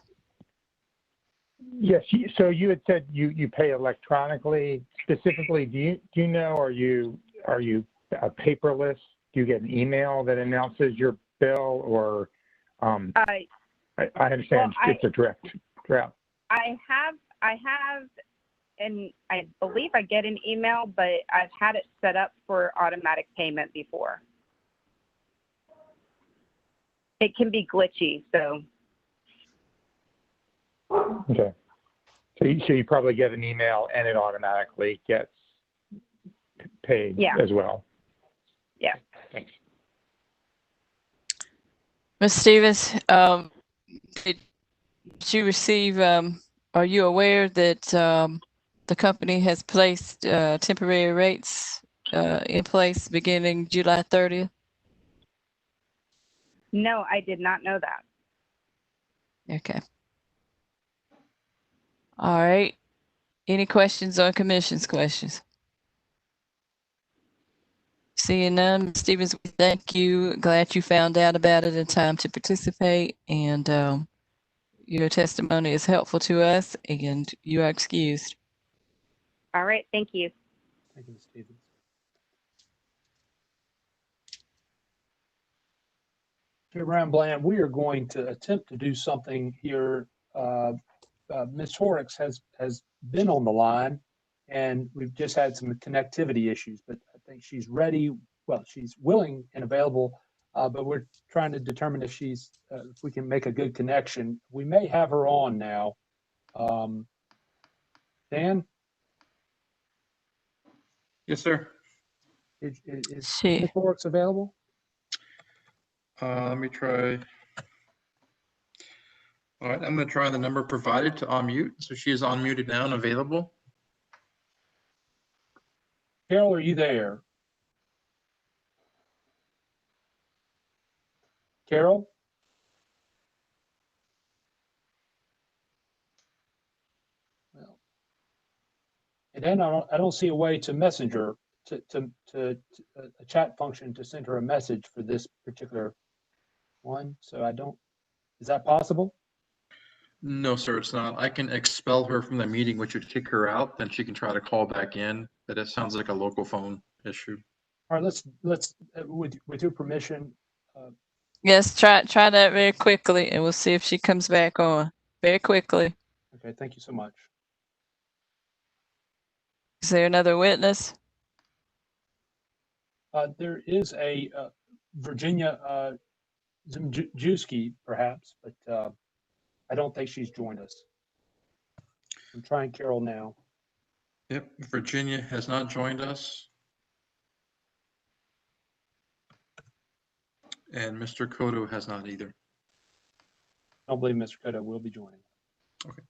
Yes. So you had said you pay electronically. Specifically, do you know, are you paperless? Do you get an email that announces your bill, or I understand it's a direct route. I have, and I believe I get an email, but I've had it set up for automatic payment before. It can be glitchy, so. Okay. So you probably get an email and it automatically gets paid as well. Yeah. Thanks. Ms. Stevens, did you receive are you aware that the company has placed temporary rates in place beginning July 30th? No, I did not know that. Okay. All right. Any questions on commission's questions? Seeing none, Ms. Stevens, thank you. Glad you found out about it in time to participate, and your testimony is helpful to us, and you are excused. All right, thank you. Thank you, Ms. Stevens. Chair Brown Bland, we are going to attempt to do something here. Ms. Horrocks has been on the line, and we've just had some connectivity issues, but I think she's ready. Well, she's willing and available, but we're trying to determine if if we can make a good connection. We may have her on now. Dan? Yes, sir. Is Ms. Horrocks available? Let me try. All right, I'm going to try the number provided to unmute. So she is unmuted now and available. Carol, are you there? Carol? Well, and then I don't see a way to messenger to a chat function to send her a message for this particular one. So is that possible? No, sir, it's not. I can expel her from the meeting, which would kick her out. Then she can try to call back in, but it sounds like a local phone issue. All right, let's with your permission. Yes, try that very quickly, and we'll see if she comes back on very quickly. Okay, thank you so much. Is there another witness? There is a Virginia Zimjewski, perhaps, but I don't think she's joined us. I'm trying Carol now. Yep, Virginia has not joined us. And Mr. Cotto has not either. I don't believe Mr. Cotto will be joining. Okay.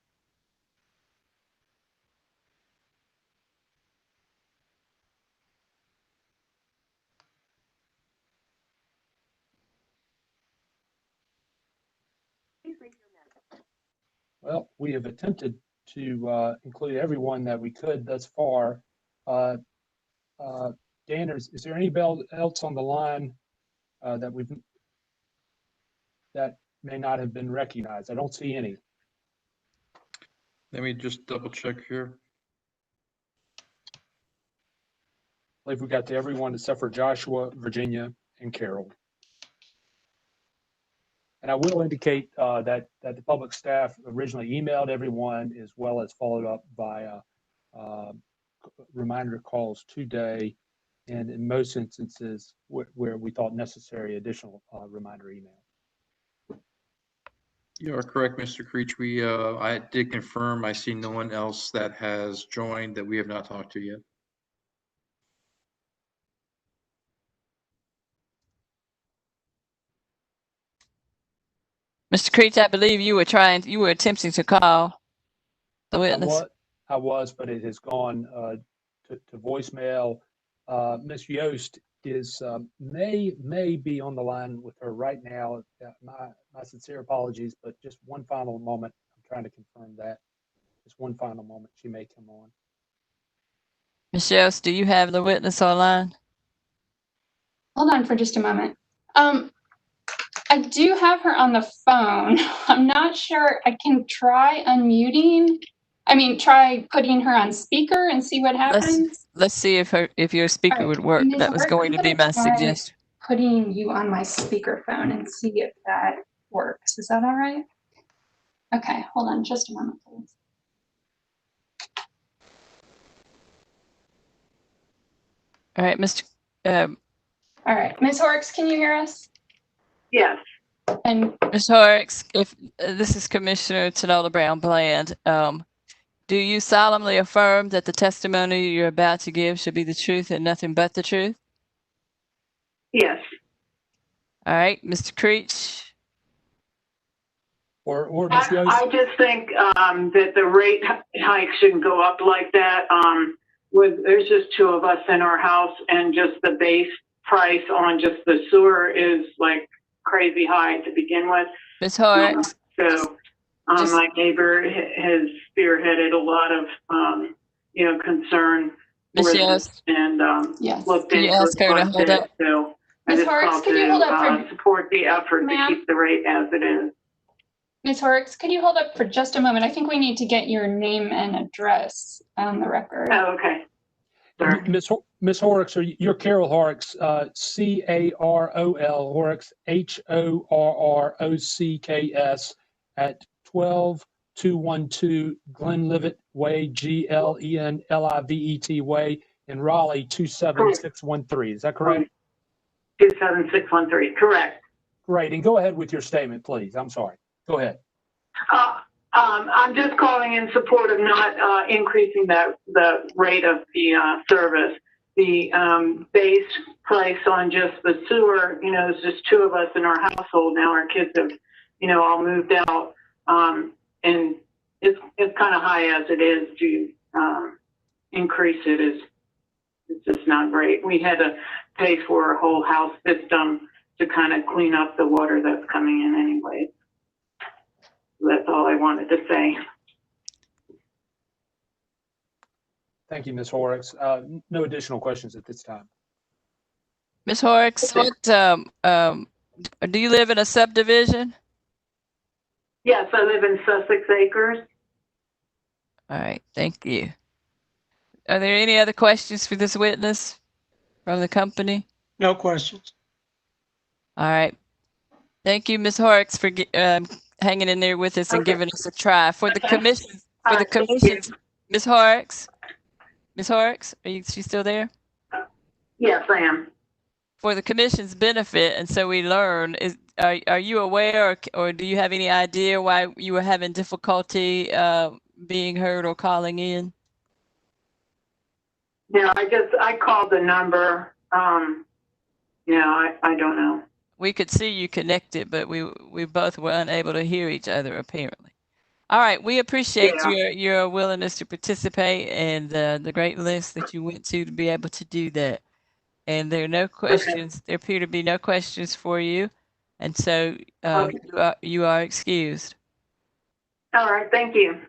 Well, we have attempted to include everyone that we could thus far. Dan, is there anybody else on the line that may not have been recognized? I don't see any. Let me just double check here. I believe we got to everyone except for Joshua, Virginia, and Carol. And I will indicate that the public staff originally emailed everyone as well as followed up via reminder calls today, and in most instances where we thought necessary, additional reminder email. You are correct, Mr. Creech. I did confirm. I see no one else that has joined that we have not talked to yet. Mr. Creech, I believe you were attempting to call the witness. I was, but it has gone to voicemail. Ms. Yost may be on the line with her right now. My sincere apologies, but just one final moment. I'm trying to confirm that. Just one final moment. She may come on. Ms. Yost, do you have the witness online? Hold on for just a moment. I do have her on the phone. I'm not sure. I can try unmuting. Try putting her on speaker and see what happens. Let's see if your speaker would work. Ms. That was Hart, going to be my suggestion. Putting you on my speakerphone and see if that works. Is that all right? Okay, hold on just a moment, please. All right, all right, Ms. Horrocks, can you hear us? Yes. And Ms. Horrocks, if this is Commissioner Tanola Brown Bland, do you solemnly affirm that the testimony you're about to give should be the truth and nothing but the truth? Yes. All right, Mr. Creech. Or Ms. Yost? I just think that the rate hike shouldn't go up like that. There's just two of us in our house, and just the base price on just the sewer is like crazy high to begin with. Ms. Horrocks. My neighbor has spearheaded a lot of, concern Ms. for this Yost. and looked Can you into ask her to hold up? So I Ms. just Horrocks, called could you hold up to for support the effort to Ma'am? keep the rate as it is. Ms. Horrocks, could you hold up for just a moment? I think we need to get your name and address on the record. Oh, okay. Ms. Horrocks, you're Carol Horrocks, C-A-R-O-L, Horrocks, H-O-R-R-O-C-K-S, at 12212 Glenlivet Way, Glenlivet Way, in Raleigh, 27613. Is that correct? 27613, correct. Great. And go ahead with your statement, please. I'm sorry. Go ahead. I'm just calling in support of not increasing the rate of the service. The base price on just the sewer, there's just two of us in our household now. Our kids have, all moved out, and it's kind of high as it is. To increase it is just not great. We had to pay for a whole house system to kind of clean up the water that's coming in anyway. That's all I wanted to say. Thank you, Ms. Horrocks. No additional questions at this time. Ms. Horrocks, what, do you live in a subdivision? Yes, I live in Sussex Acres. All right, thank you. Are there any other questions for this witness from the company? No questions. All right. Thank you, Ms. Horrocks, for hanging in there with us and giving us a try. For the commission, Ms. Horrocks, she still there? Yes, I am. For the commission's benefit, and so we learn, are you aware or do you have any idea why you were having difficulty being heard or calling in? Yeah, I called the number. I don't know. We could see you connected, but we both were unable to hear each other apparently. All right, we appreciate your willingness to participate and the great list that you went to be able to do that. And there are no questions. Okay. There appear to be no questions for you, and so you are excused. All right, thank you.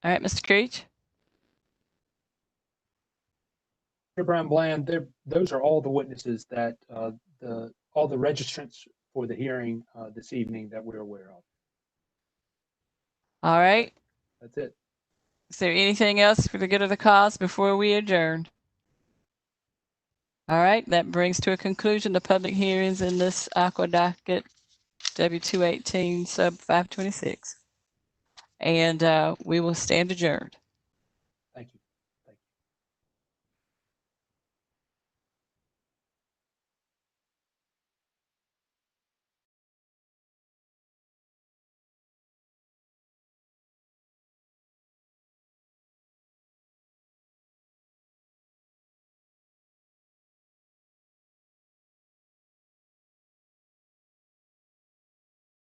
All right, Mr. Creech. Mr. Brown-Bland, those are all the witnesses that all the registrants for the hearing this evening that we're aware of. All right. That's it. Is there anything else for the good of the cause before we adjourn? All right, that brings to a conclusion the public hearings in this Aqua docket W218 sub 526. And we will stand adjourned.